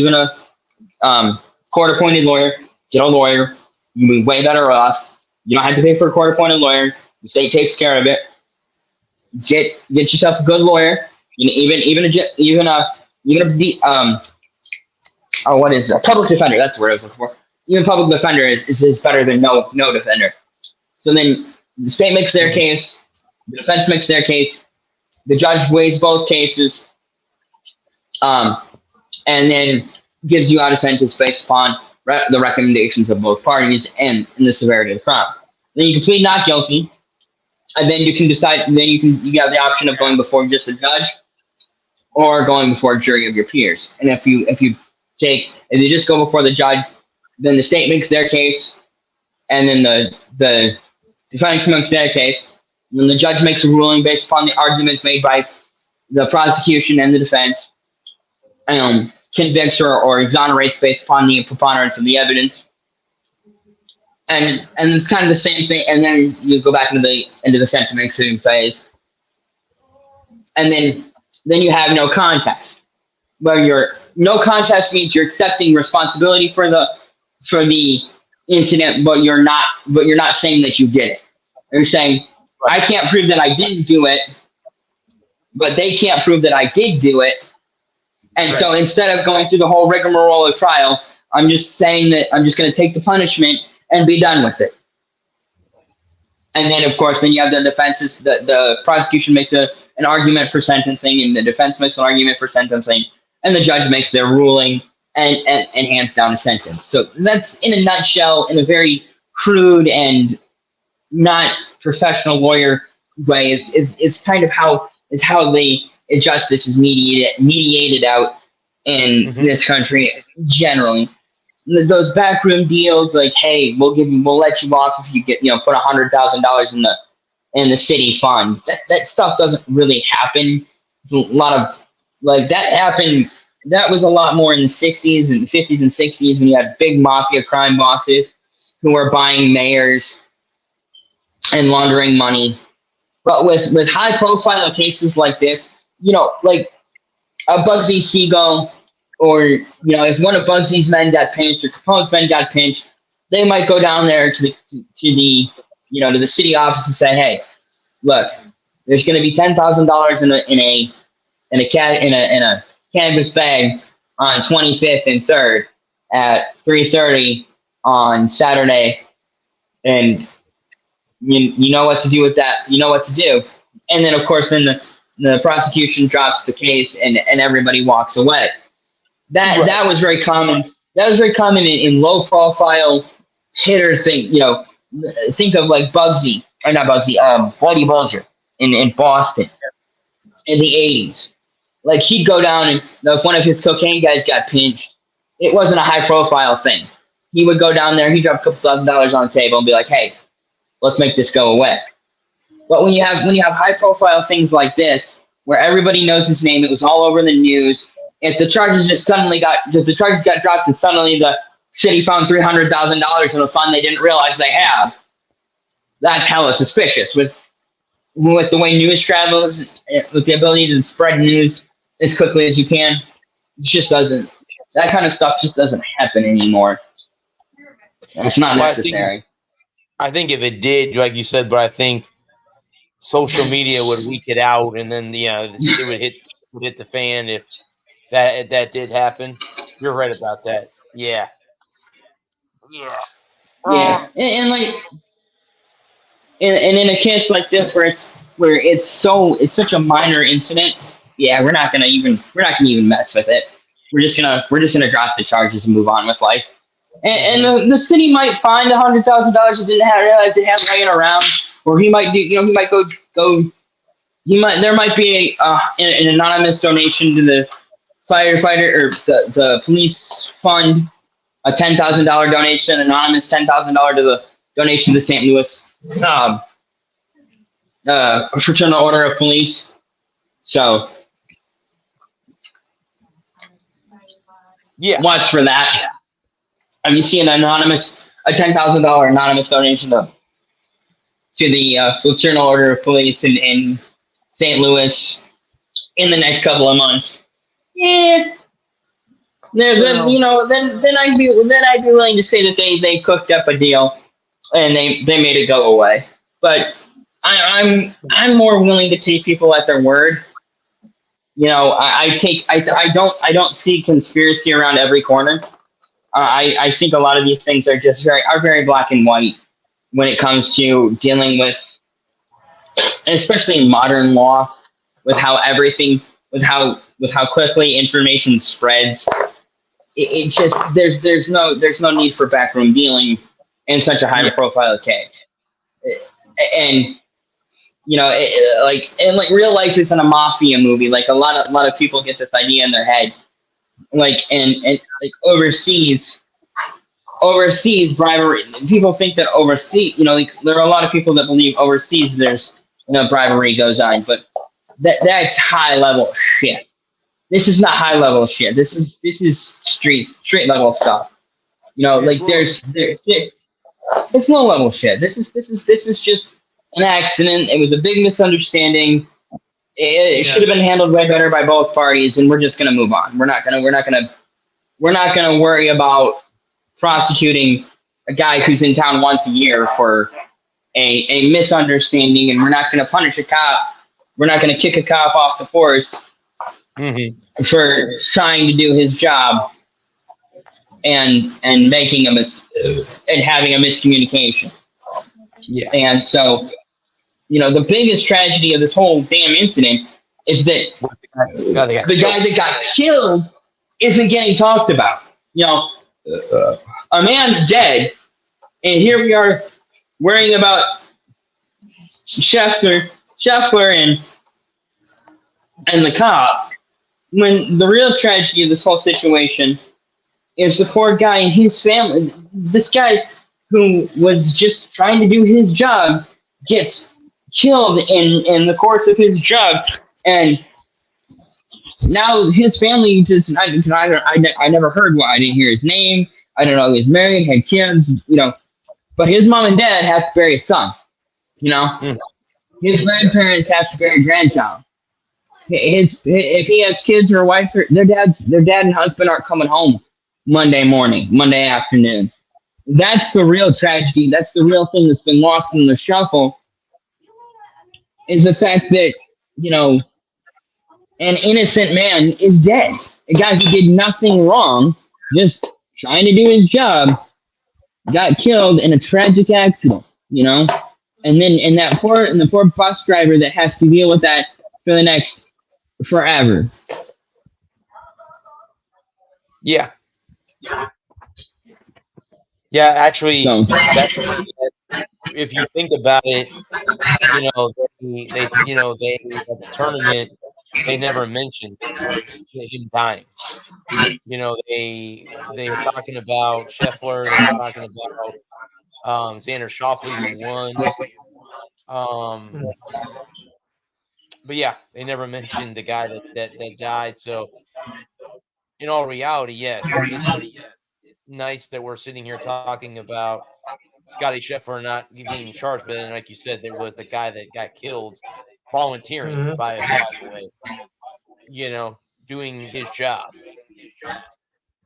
a court-appointed lawyer, get a lawyer. You'll be way better off. You don't have to pay for a court-appointed lawyer. The state takes care of it. Get yourself a good lawyer. What is a public defender? That's the word I was looking for. Even public defender is better than no defender. So then the state makes their case, the defense makes their case, the judge weighs both cases, and then gives you out a sentence based upon the recommendations of both parties and the severity of the crime. Then you can plead not guilty, and then you can decide. Then you have the option of going before just a judge, or going before a jury of your peers. And if you just go before the judge, then the state makes their case, and then the defense makes their case, and then the judge makes a ruling based upon the arguments made by the prosecution and the defense, convicts or exonerates based upon the preponderance of the evidence. And it's kind of the same thing. And then you go back into the sentencing phase, and then you have no contest. Where no contest means you're accepting responsibility for the incident, but you're not saying that you did it. You're saying, I can't prove that I didn't do it, but they can't prove that I did do it. And so instead of going through the whole rigmarole of trial, I'm just saying that I'm just going to take the punishment and be done with it. And then, of course, then you have the defenses. The prosecution makes an argument for sentencing, and the defense makes an argument for sentencing, and the judge makes their ruling and hands down a sentence. So that's, in a nutshell, in a very crude and not professional lawyer way, is kind of how the justice is mediated out in this country generally. Those backroom deals, like, hey, we'll let you off if you get, put $100,000 in the city fund. That stuff doesn't really happen. It's a lot of, like, that happened. That was a lot more in the 60s and 50s and 60s when you had big mafia crime bosses who were buying mayors and laundering money. But with high profile cases like this, like a Bugsy Siegel, or, if one of Bugsy's men got pinched or Capone's men got pinched, they might go down there to the city office and say, hey, look, there's going to be $10,000 in a canvas bag on 25th and 3rd at 3:30 on Saturday, and you know what to do with that. You know what to do. And then, of course, then the prosecution drops the case and everybody walks away. That was very common. That was very common in low profile hitter thing. Think of like Bugsy, or not Bugsy, Bloody Bulger in Boston in the 80s. Like, he'd go down and if one of his cocaine guys got pinched, it wasn't a high profile thing. He would go down there, he'd drop a couple $1,000s on the table and be like, hey, let's make this go away. But when you have high profile things like this, where everybody knows his name, it was all over the news. If the charges got dropped and suddenly the city found $300,000 in a fund they didn't realize they have, that's hella suspicious. With the way news travels, with the ability to spread news as quickly as you can, it just doesn't. That kind of stuff just doesn't happen anymore. It's not necessary. I think if it did, like you said, but I think social media would leak it out, and then it would hit the fan if that did happen. You're right about that. Yeah. And in a case like this where it's such a minor incident, we're not gonna even mess with it. We're just gonna drop the charges and move on with life. And the city might find $100,000 it didn't realize it had laying around, or he might do, there might be an anonymous donation to the firefighter or the police fund, a $10,000 donation, anonymous $10,000 to the donation to the St. Louis Fraternal Order of Police. So watch for that. Have you seen a $10,000 anonymous donation to the Fraternal Order of Police in St. Louis in the next couple of months? Yeah. Then I'd be willing to say that they cooked up a deal. and they made it go away. But I'm more willing to take people at their word. You know, I don't see conspiracy around every corner. I think a lot of these things are just very black and white when it comes to dealing with, especially in modern law, with how quickly information spreads. It's just there's no need for backroom dealing in such a high profile case, and you know, like real life isn't a mafia movie. Like a lot of people get this idea in their head, like and like overseas bribery. People think that overseas, you know, like there are a lot of people that believe overseas there's bribery goes on, but that's high level shit. This is not high level shit. This is street level stuff. You know, like there's it's low level shit. This is just an accident. It was a big misunderstanding. It should have been handled way better by both parties, and we're just gonna move on. We're not gonna worry about prosecuting a guy who's in town once a year for a misunderstanding, and we're not gonna punish a cop. We're not gonna kick a cop off the force for trying to do his job and making and having a miscommunication. Yeah. And so, you know, the biggest tragedy of this whole damn incident is that the guy that got killed isn't getting talked about. You know, a man's dead, and here we are worrying about Scheffler and the cop, when the real tragedy of this whole situation is the poor guy and his family. This guy who was just trying to do his job gets killed in the course of his job, and now his family just I never heard why. I didn't hear his name. I don't know, he was married, had kids, you know, but his mom and dad have to bury his son. You know, his grandparents have to bury a grandchild. If he has kids or a wife, their dad and husband aren't coming home Monday afternoon. That's the real tragedy. That's the real thing that's been lost in the shuffle, is the fact that, you know, an innocent man is dead. A guy who did nothing wrong, just trying to do his job, got killed in a tragic accident, you know? And then the poor bus driver that has to deal with that for the next forever. Yeah. Yeah, actually, So, if you think about it, you know, they at the tournament, they never mentioned him dying. You know, they were talking about Scheffler, they were talking about Xander Schauffele, who won. But yeah, they never mentioned the guy that died. So, in all reality, yes, it's nice that we're sitting here talking about Scotty Scheffler not being charged, but then, like you said, there was a guy that got killed volunteering by the way, you know, doing his job.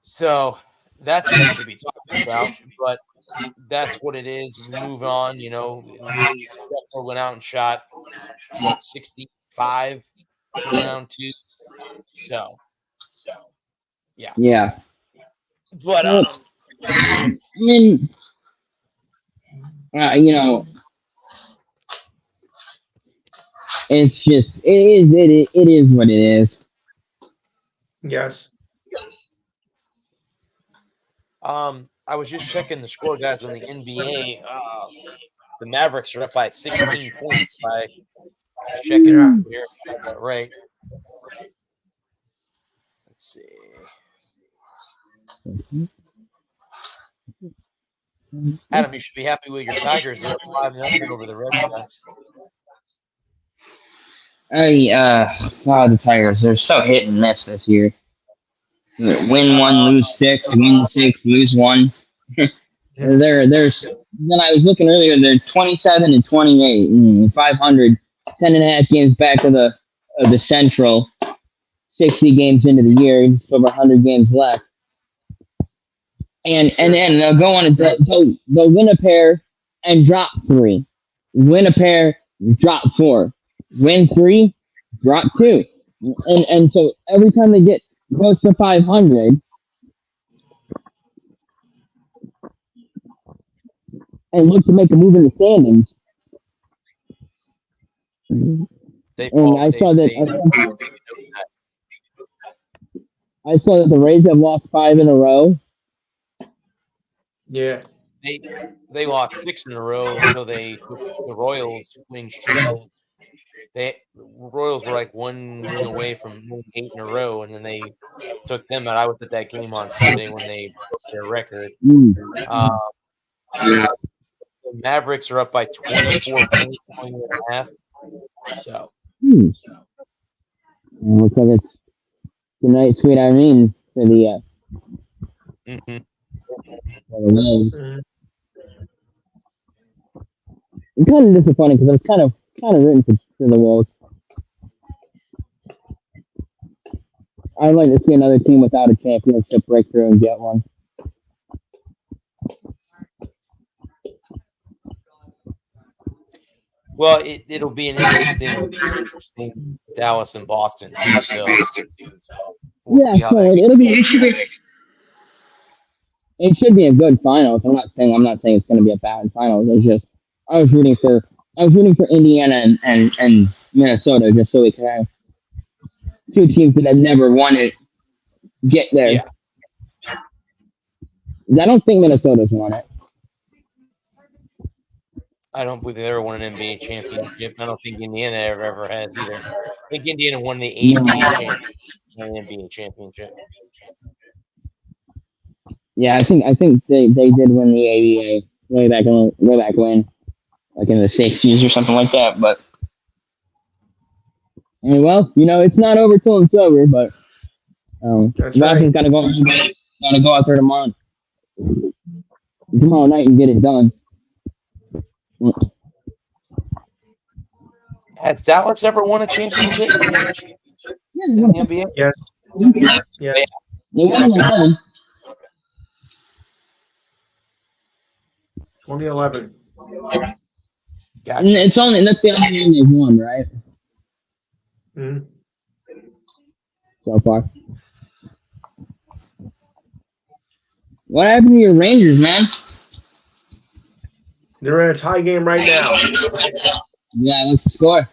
So that's what we should be talking about. But that's what it is. We move on. You know, Scheffler went out and shot 65 in round 2. So yeah. But I mean, you know, it's just it is what it is. Yes. I was just checking the score, guys, on the NBA. The Mavericks are up by 16 points. By checking it out here, right? Let's see. Adam, you should be happy with your Tigers. They're 5-0 over the Red Sox. God, the Tigers, they're so hit and miss this year. Win 1, lose 6, win 6, lose 1. There's then I was looking earlier, they're 27-28, 500, 10.5 games back of the Central, 60 games into the year, just over 100 games left. And then they'll go on they'll win a pair and drop 3. Win a pair, drop 4. Win 3, drop 2. And so every time they get close to 500 and look to make a move in the standings. And I saw that I saw that the Rays have lost 5 in a row. Yeah. They lost 6 in a row until they took the Royals win streak. The Royals were like 1 win away from winning 8 in a row, and then they took them out. I was at that game on Sunday when they broke their record. The Mavericks are up by 24 points, 20.5. So. Looks like it's good night, sweet Irene for the win. I'm kind of disappointed because I was kind of rooting for the Wolves. I'd like to see another team without a championship break through and get one. Well, it'll be an interesting Dallas and Boston too. So we'll yeah, so it should be a good finals. I'm not saying it's going to be a bad finals. It's just I was rooting for Indiana and Minnesota just so we could have 2 teams that have never won it get there. Yeah. I don't think Minnesota's won it. I don't believe they ever won an NBA championship. I don't think Indiana ever has either. I think Indiana won the ABA NBA championship. Yeah, I think they did win the ABA way back when, like in the 60s or something like that. But well, it's not over till it's over. But Boston's gotta go out there tomorrow night and get it done. Has Dallas ever won a championship in the NBA? Yes. Yes. They won 11. 2011. Gotcha. And that's the only game they've won, right? Mm-hmm. So far. What happened to your Rangers, man? They're in a tie game right now. Yeah, what's the score?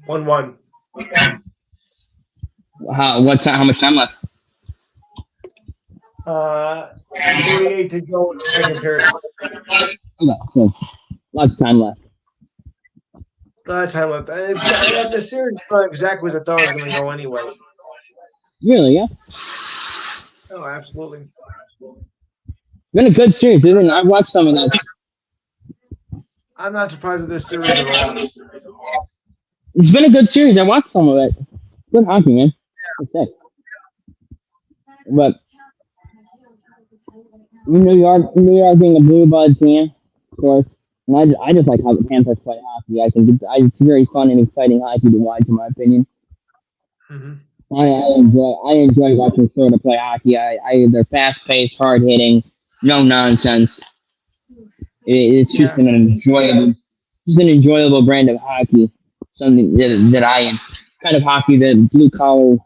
1-1. How much time left? 38 to go in the second period. Okay, so lots of time left. A lot of time left. The series is not exactly as I thought it was going to go anyway. Really, yeah? Oh, absolutely. It's been a good series, isn't it? I've watched some of that. I'm not surprised with this series at all. It's been a good series. I watched some of it. Good hockey, man. That's it. But New York being a Blue Buds team, of course. And I just like how the Panthers play hockey. I think it's very fun and exciting hockey to watch, in my opinion. Mm-hmm. I enjoy watching Florida play hockey. They're fast paced, hard hitting, no nonsense. It's just an enjoyable brand of hockey. Something that I am kind of hockey that blue collar.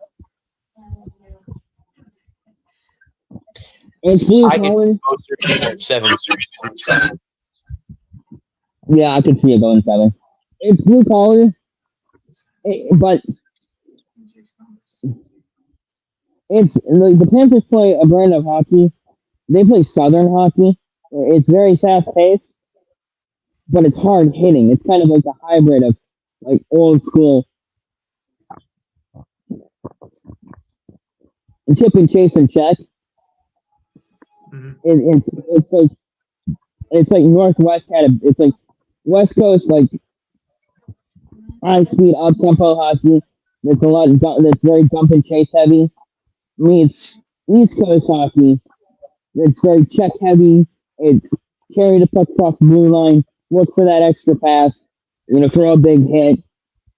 It's blue I collar. can see both 7. Yeah, I could see it going 7. It's blue collar, but it's like the Panthers play a brand of hockey. They play Southern hockey. It's very fast paced, but it's hard hitting. It's kind of like a hybrid of like old school chip and chase and check. Mm-hmm. It's like Northwest it's like West Coast like high speed up tempo hockey. That's very jump and chase heavy. Meets East Coast hockey. It's very check heavy. It's carry the puck across the blue line, look for that extra pass, throw a big hit.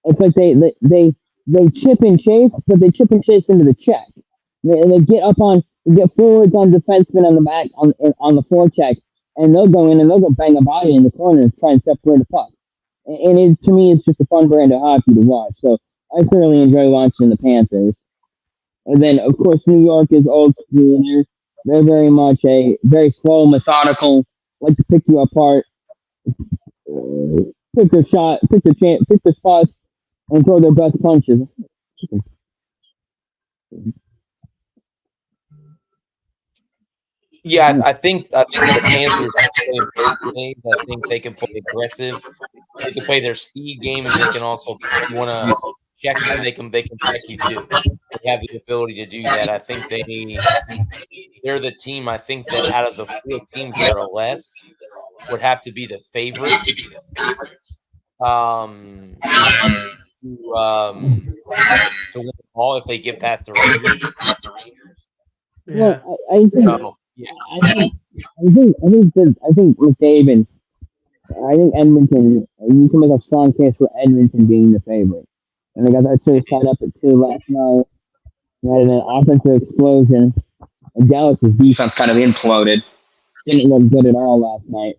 It's like they chip and chase, but they chip and chase into the check. They get forwards on defensemen on the back on the forecheck, and they'll go in and they'll go bang a body in the corner and try and separate the puck. And to me, it's just a fun brand of hockey to watch. So I thoroughly enjoy watching the Panthers. And then, of course, New York is old school. They're very much a very slow, methodical, like to pick you apart, pick their shot, pick their spots, and throw their best punches. Yeah, I think the Panthers can play both games. I think they can play aggressive. They can play their speed game, and they can also want to check you. They can check you too. They have the ability to do that. I think they're the team. I think that out of the 4 teams that are left, would have to be the favorite to win it all if they get past the Rangers. Yeah. Well, I think Yeah. I think McDavid. I think Edmonton. You can make a strong case for Edmonton being the favorite, and they got that series tied up at 2 last night. They had an offensive explosion. And Dallas's defense kind of imploded. Didn't look good at all last night.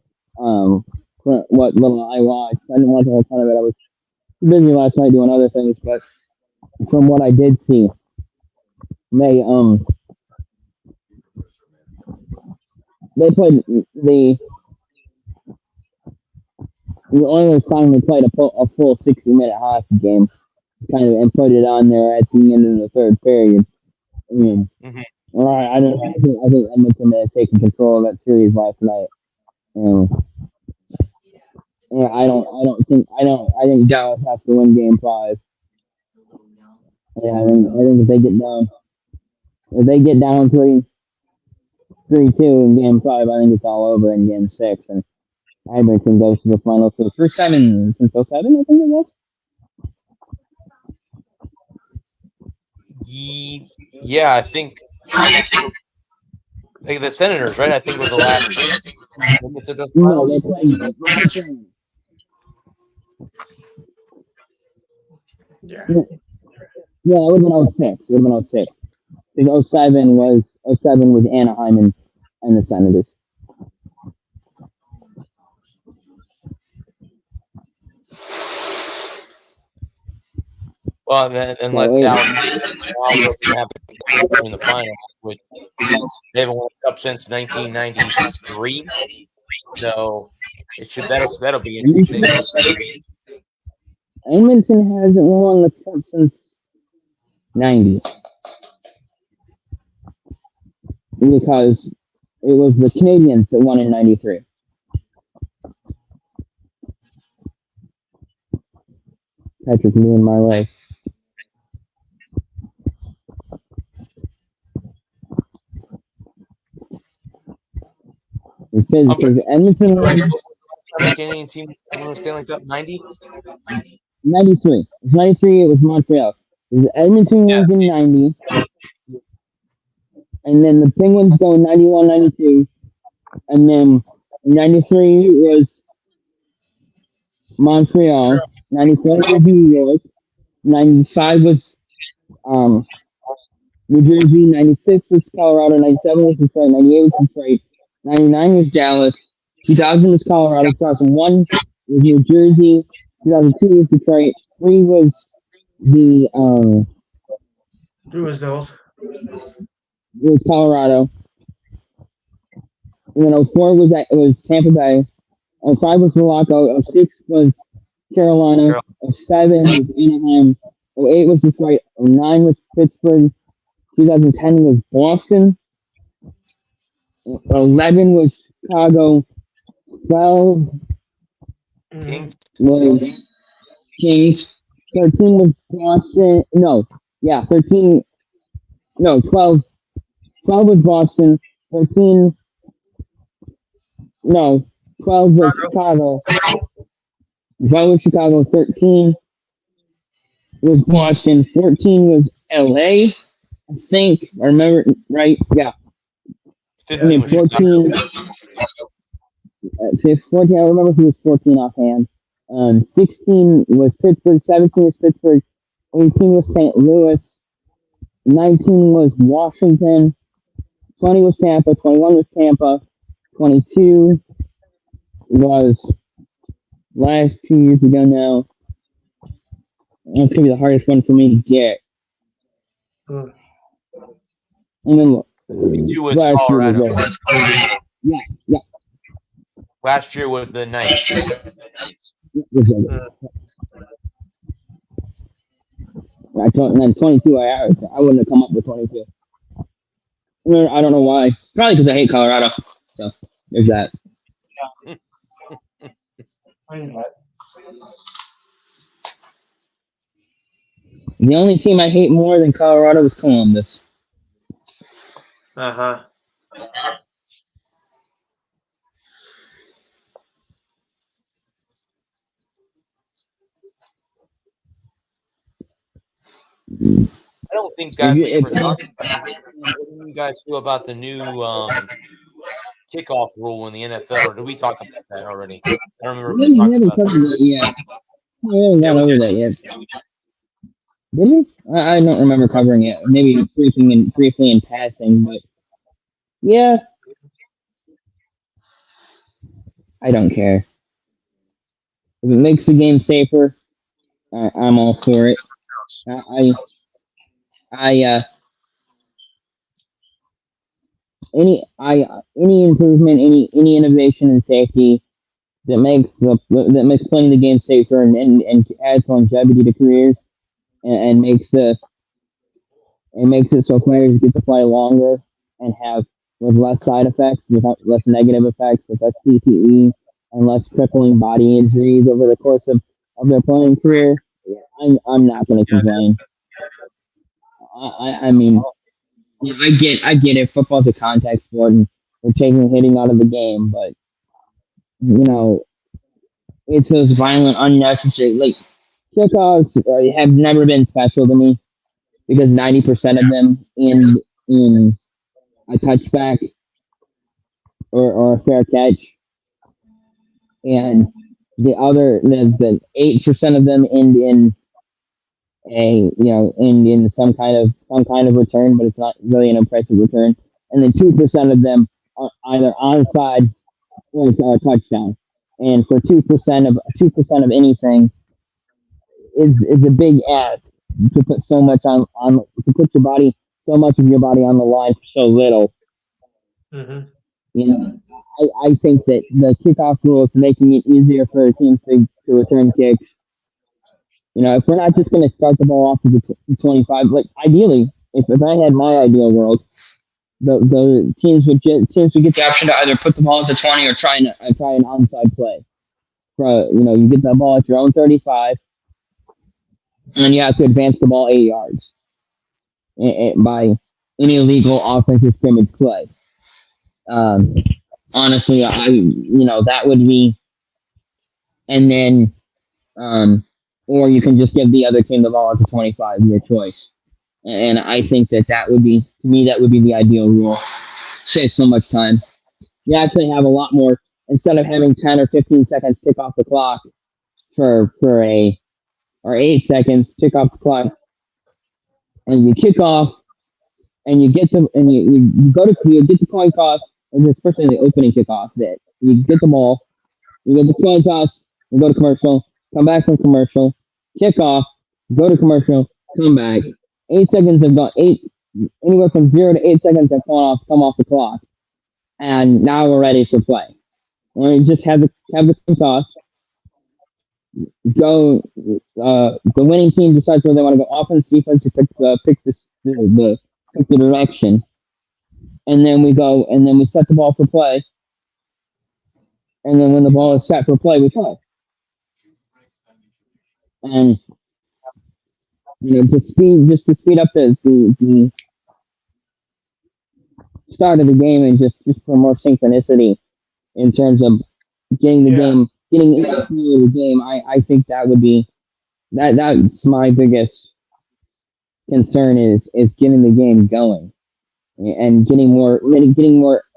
What little I watched, I didn't watch a whole ton of it. I was too busy last night doing other things, but from what I did see, they played the Oilers finally played a full 60-minute hockey game, kind of, and put it on there at the end of the third period. I mean, all right, I think Edmonton had taken control of that series last night. Yeah, I think Dallas has to win Game 5. Yeah, I think if they get down 3-2 in Game 5, I think it's all over in Game 6, and Edmonton goes to the final for the first time since 07, I think it was. Yeah, I think the Senators, right? I think was the last. No, they played. Yeah. Yeah, it would have been 06. Because 07 was Anaheim and the Senators. Well, unless Dallas doesn't have in the final, which they haven't won a cup since 1993, so that'll be interesting. Edmonton hasn't won the cup since 90, because it was the Canadians that won in 93. Patrick, me and my life. Because Edmonton won Canadian team won the Stanley Cup 90. 93. It was 93. It was Montreal. It was Edmonton wins in 90, and then the Penguins go in 91, 92, and then 93 was Montreal. 94 was New York. 95 was New Jersey. 96 was Colorado. 97 was Detroit. 98 was Detroit. 99 was Dallas. 2000 was Colorado. 2001 was New Jersey. 2002 was Detroit. 3 was the Who was those? it was Colorado. And then 04 was Tampa Bay. 05 was Milwaukee. 06 was Carolina. 07 was Anaheim. 08 was Detroit. 09 was Pittsburgh. 2010 was Boston. 11 was Chicago. 12 Kings. was Kings. 13 was Boston. 13. No, 12. 12 was Boston. 13. No, 12 was Chicago. 12 was Chicago. 13 was Boston. 14 was LA. I think. I remember right. Yeah. 15 was 14. 14. I remember who was 14 offhand. 16 was Pittsburgh. 17 was Pittsburgh. 18 was St. Louis. 19 was Washington. 20 was Tampa. 21 was Tampa. 22 was last 2 years ago now. That's gonna be the hardest one for me to get. Hmm. And then Two was last year Colorado. was yeah. Last year was the Knights. And then 22, I wouldn't have come up with 22. I don't know why. Probably because I hate Colorado. So there's that. The only team I hate more than Colorado is Columbus. Uh-huh. I don't think guys. If We you- ever if- talked about it. What do you guys feel about the new kickoff rule in the NFL? Or did we talk about that already? I don't remember. if We we talked haven't about that. covered it yet. We haven't gone over that yet. Did we? I don't remember covering it. Maybe briefly in passing, but yeah. I don't care. If it makes the game safer, I'm all for it. Any improvement, any innovation in safety that makes playing the game safer and adds longevity to careers and makes it so players get to play longer and have with less side effects, with less negative effects, with less CTE and less crippling body injuries over the course of their playing career. I'm not going to complain. I mean, I get it. Football's a contact sport, and we're taking hitting out of the game, but it's those violent, unnecessary kickoffs have never been special to me because 90% of them in a touchback or a fair catch, and the 8% of them end in in some kind of return, but it's not really an impressive return, and then 2% of them are either onside or a touchdown. And for 2% of anything is a big ask to put so much on to put so much of your body on the line for so little. Mm-hmm. I think that the kickoff rule is making it easier for teams to return kicks. If we're not just going to start the ball off of the 25, ideally, if I had my ideal world, the teams would get the option to either put the ball at the 20 or try an onside play. You get the ball at your own 35, and you have to advance the ball 8 yards by any illegal offensive scrimmage play. Honestly, that would be, and then, or you can just give the other team the ball at the 25, your choice. And I think that would be, to me, that would be the ideal rule. Save so much time. You actually have a lot more, instead of having 10 or 15 seconds tick off the clock or 8 seconds tick off the clock, and you kick off, and you get you get the coin toss, and especially the opening kickoff, that you get the ball, you get the coin toss, you go to commercial, come back from commercial, kick off, go to commercial, come back. 8 seconds have gone, anywhere from 0 to 8 seconds have come off the clock, and now we're ready for play. We just have the coin toss. Go. The winning team decides whether they want to go offense, defense, or pick the direction, and then we go, and then we set the ball for play, and then when the ball is set for play, we play. And to speed up the start of the game, and just for more synchronicity in terms of getting into the game. I think that would be that's my biggest concern is getting the game going and getting more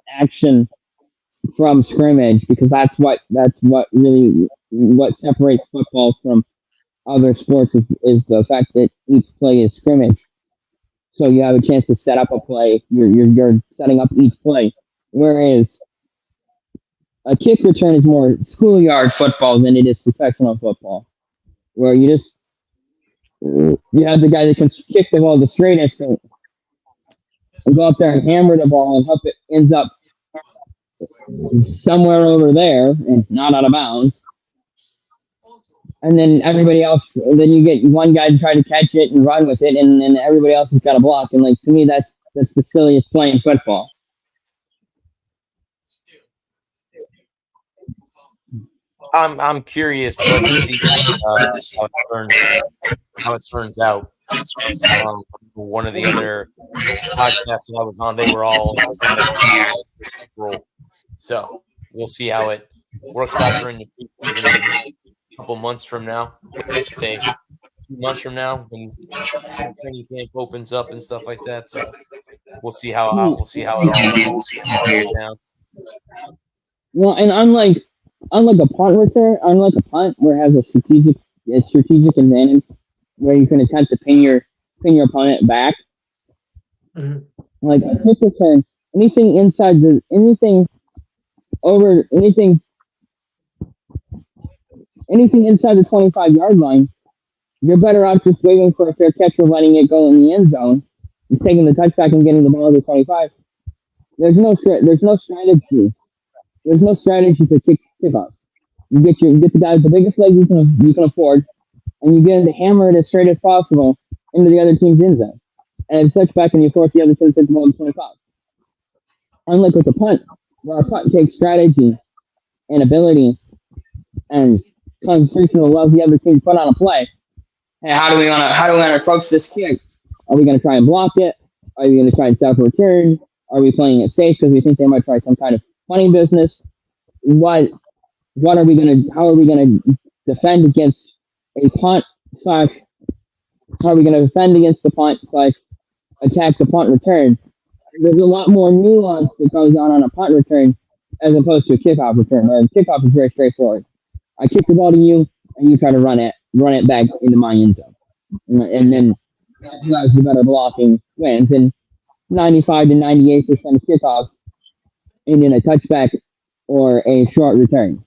action from scrimmage, because that's what separates football from other sports is the fact that each play is scrimmage. So you have a chance to set up a play. You're setting up each play. Whereas a kick return is more schoolyard football than it is professional football, where you have the guy that can kick the ball the straightest and go up there and hammer the ball and hope it ends up somewhere over there and not out of bounds. And then everybody else, then you get one guy to try to catch it and run with it, and then everybody else has got to block. And like to me, that's the silliest play in football. I'm curious to see how it turns out. One of the other podcasts that I was on, they were all so we'll see how it works out during the preseason a couple months from now. Let's say 2 months from now when training camp opens up and stuff like that. So we'll see how it all goes down. Well, and unlike a punt return, unlike a punt where it has a strategic advantage where you can attempt to pin your opponent back. Mm-hmm. Like a kick return, anything inside anything inside the 25-yard line, you're better off just waiting for a fair catch or letting it go in the end zone and taking the touchback and getting the ball to the 25. There's no strategy. There's no strategy for kickoff. You get the guy with the biggest leg you can afford, and you get him to hammer it as straight as possible into the other team's end zone. And it's touchback, and you force the other team to take the ball to 25. Unlike with a punt, where a punt takes strategy and ability and concentration to allow the other team to put on a play. Hey, how do we want to approach this kick? Are we going to try and block it? Are we going to try and stop a return? Are we playing it safe because we think they might try some kind of funny business? How are we going to defend against a punt / how are we going to defend against the punt / attack the punt return? There's a lot more nuance that goes on a punt return as opposed to a kickoff return. Where a kickoff is very straightforward. I kick the ball to you, and you try to run it back into my end zone, and then who has the better blocking wins. And 95 to 98% of kickoffs end in a touchback or a short return,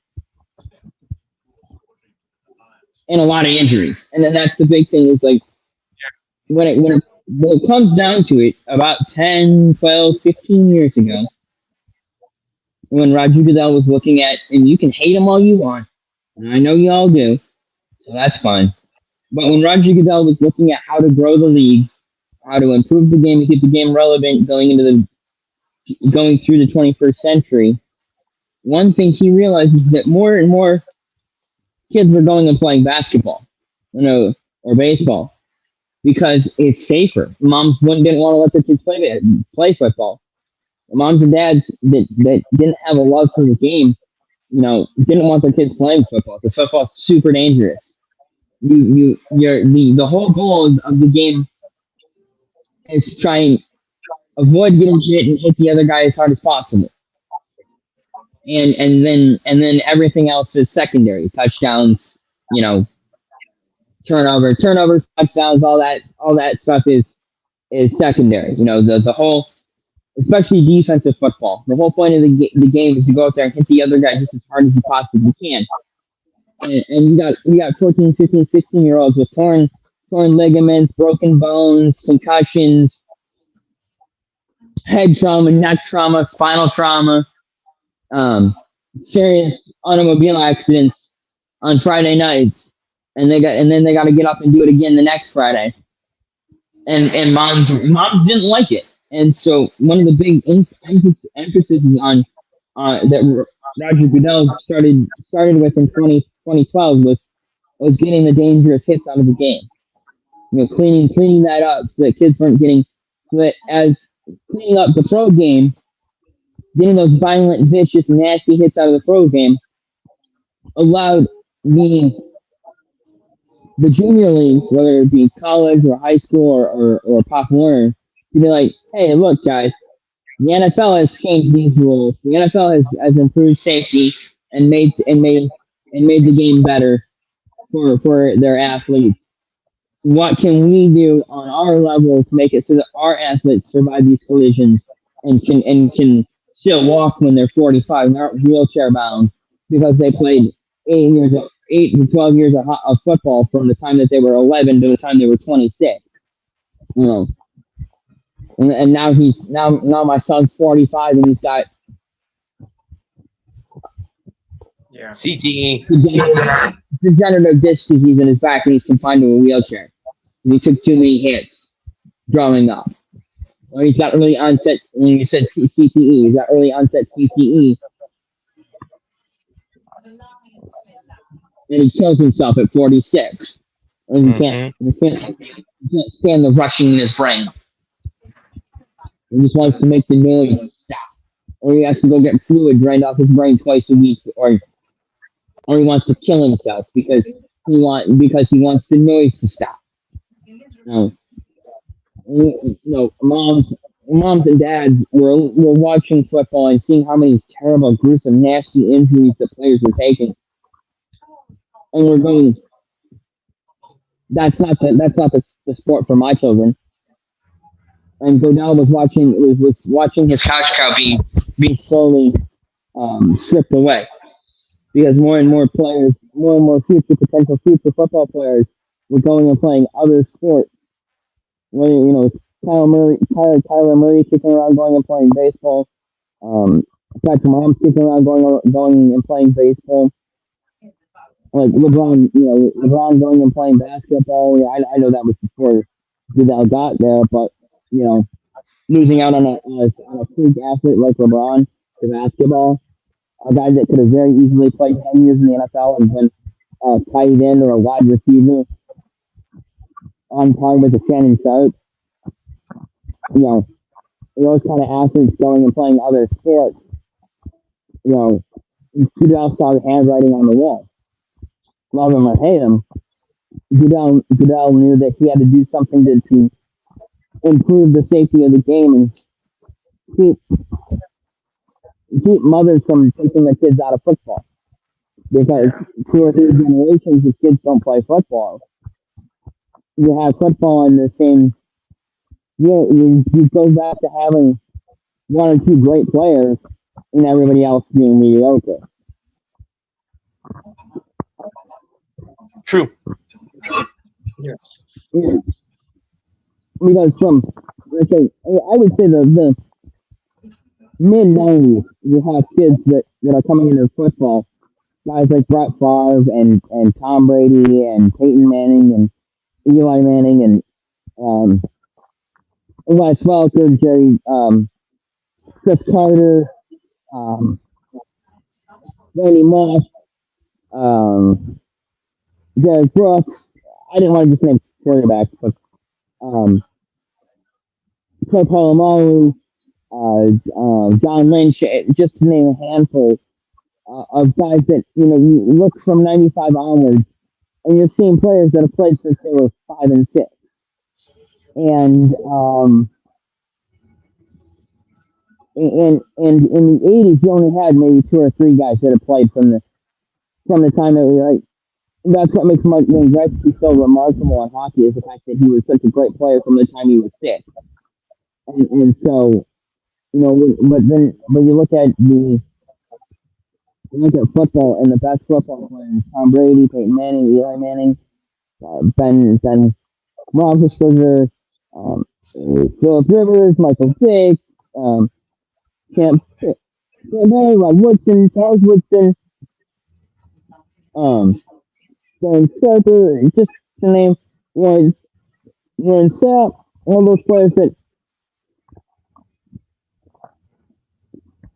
and a lot of injuries. And then that's the big thing is like when it comes down to it, about 10, 12, 15 years ago, when Roger Goodell was looking at, and you can hate him all you want, and I know you all do, so that's fine. But when Roger Goodell was looking at how to grow the league, how to improve the game, to keep the game relevant going through the 21st century, one thing he realized is that more and more kids were going and playing basketball, or baseball, because it's safer. Moms didn't want to let their kids play football. The moms and dads that didn't have a love for the game, didn't want their kids playing football because football is super dangerous. The whole goal of the game is to try and avoid getting hit and hit the other guy as hard as possible. And then everything else is secondary. Touchdowns, turnovers, touchdowns, all that stuff is secondary. The whole, especially defensive football. The whole point of the game is to go out there and hit the other guy just as hard as you possibly can. And you got 14, 15, 16-year-olds with torn ligaments, broken bones, concussions, head trauma, neck trauma, spinal trauma, serious automobile accidents on Friday nights, and then they got to get up and do it again the next Friday. And moms didn't like it. And so one of the big emphasis on that Roger Goodell started with in 2012 was getting the dangerous hits out of the game. Cleaning that up so that kids weren't getting, so that as cleaning up the pro game, getting those violent, vicious, nasty hits out of the pro game allowed the junior leagues, whether it be college or high school or Pop Warner, to be like, hey, look, guys, the NFL has changed these rules. The NFL has improved safety and made the game better for their athletes. What can we do on our level to make it so that our athletes survive these collisions and can still walk when they're 45 and aren't wheelchair bound because they played 8 to 12 years of football from the time that they were 11 to the time they were 26. You know, and now now my son's 45 and he's got CTE. degenerative disc disease in his back and he's confined to a wheelchair. He took too many hits growing up. Or he's got early onset, when you said CTE, he's got early onset CTE. And he kills himself at 46. And he can't stand the rushing in his brain. He just wants to make the noise stop. Or he has to go get fluid drained off his brain twice a week, or he wants to kill himself because he wants the noise to stop. Moms and dads were watching football and seeing how many terrible, gruesome, nasty injuries the players were taking, and we're going, that's not the sport for my children. And Godell was watching his cash cow be slowly stripped away because more and more potential future football players were going and playing other sports. Where, Tyler Murray kicking around going and playing baseball. Patrick Mahomes kicking around going and playing baseball. Like LeBron going and playing basketball. Yeah, I know that was before Goodell got there, but losing out on a freak athlete like LeBron to basketball, a guy that could have very easily played 10 years in the NFL and been a tight end or a wide receiver on par with the Shannon Sharp. Those kind of athletes going and playing other sports, Goodell saw the handwriting on the wall. Love him or hate him, Goodell knew that he had to do something to improve the safety of the game and keep mothers from taking their kids out of football. Because 2 or 3 generations of kids don't play football. You have football in the same. You go back to having 1 or 2 great players and everybody else being mediocre. True. Yes. Yeah. Because I would say the mid 90s, you have kids that are coming into football, guys like Brett Favre and Tom Brady and Peyton Manning and Eli Manning and Wes Welker, Chris Carter, Randy Moss, Derek Brooks. I didn't want to just name quarterbacks, but Troy Polamalu, John Lynch, just to name a handful of guys that, you look from 95 onwards, and you're seeing players that have played since they were 5 and 6. And in the 80s, you only had maybe 2 or 3 guys that had played from the time that that's what makes Mark Wayne Gretzky so remarkable in hockey, is the fact that he was such a great player from the time he was 6. And so, but you look at football and the best football players: Tom Brady, Peyton Manning, Eli Manning, Ben Roethlisberger, Philip Rivers, Michael Vick, Champ Bailey, Rod Woodson, Charles Woodson, Dan Sharper, just to name Warren Sapp, all those players that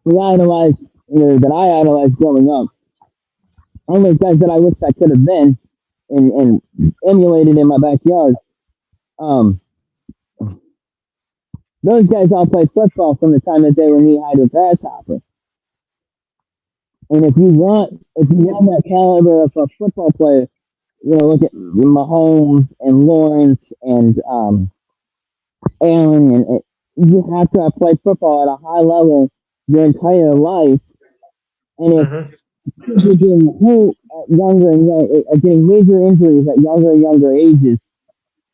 I idolized growing up. All those guys that I wish I could have been and emulated in my backyard. Those guys all played football from the time that they were knee-high to a grasshopper. And if you have that caliber of a football player, look at Mahomes and Lawrence and Allen, and you have to have played football at a high level your entire life. And if kids are getting hurt at getting major injuries at younger and younger ages,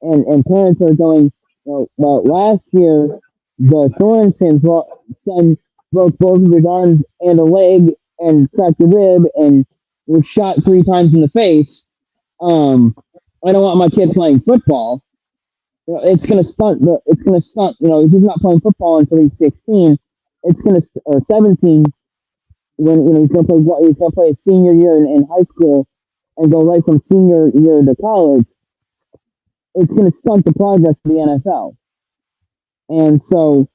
and parents are going, well, last year the Sorensen's son broke both of his arms and a leg and cracked a rib and was shot 3 times in the face. I don't want my kid playing football. You know, it's gonna stunt. It's gonna stunt. You know, if he's not playing football until he's 16, it's gonna 17 when he's gonna play. He's gonna play his senior year in high school and go right from senior year to college. It's gonna stunt the progress of the NFL, and so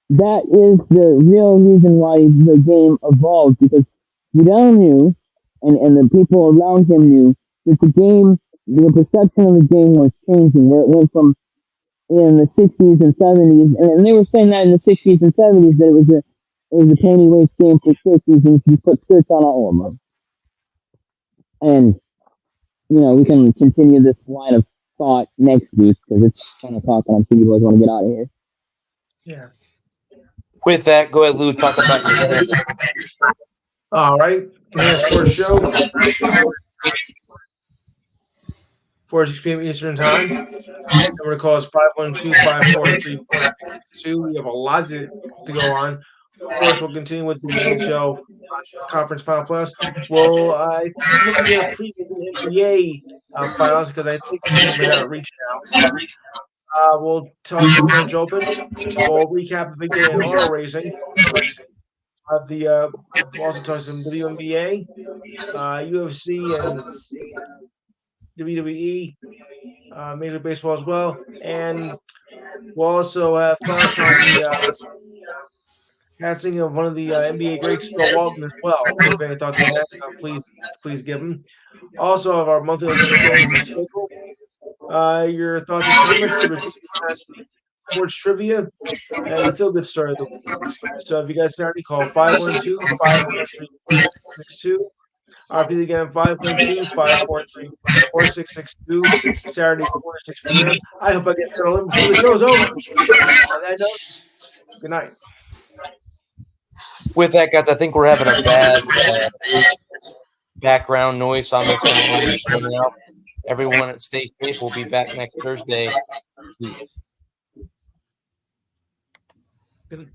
that is the real reason why the game evolved, because Goodell knew, and the people around him knew that the perception of the game was changing, where it went from in the 60s and 70s, and they were saying that in the 60s and 70s that it was a panty waist game for 60s, and you put skirts on all of them. And we can continue this line of thought next week because it's 10 o'clock and I'm sure you boys want to get out of here. Yeah. With that, go ahead, Lou. Talk about your All right. Next sports show. 4:06 p.m. Eastern Time. Number to call is 512-543-42. We have a lot to go on. Of course, we'll continue with the NHL Conference Final Plus. Well, I think we're going to preview the NBA finals because I think it's been out of reach now. We'll talk some French Open. We'll recap the big day in auto racing. We'll also talk some WNBA, UFC, and WWE, Major League Baseball as well. And we'll also have thoughts on the casting of one of the NBA greats, Bill Walton, as well. If you have any thoughts on that, please give them. Also, have our monthly standings and schedule. Your thoughts and comments, sports trivia, and the feel good story of the week. So if you guys can already call 512-513-4662. Repeat again, 512-543-4662. Saturday, 4 to 6 p.m. I hope I get settled in before the show's over. On that note, good night. With that, guys, I think we're having a bad background noise, so I'm just going to end the show now. Everyone, stay safe. We'll be back next Thursday. Peace. Good.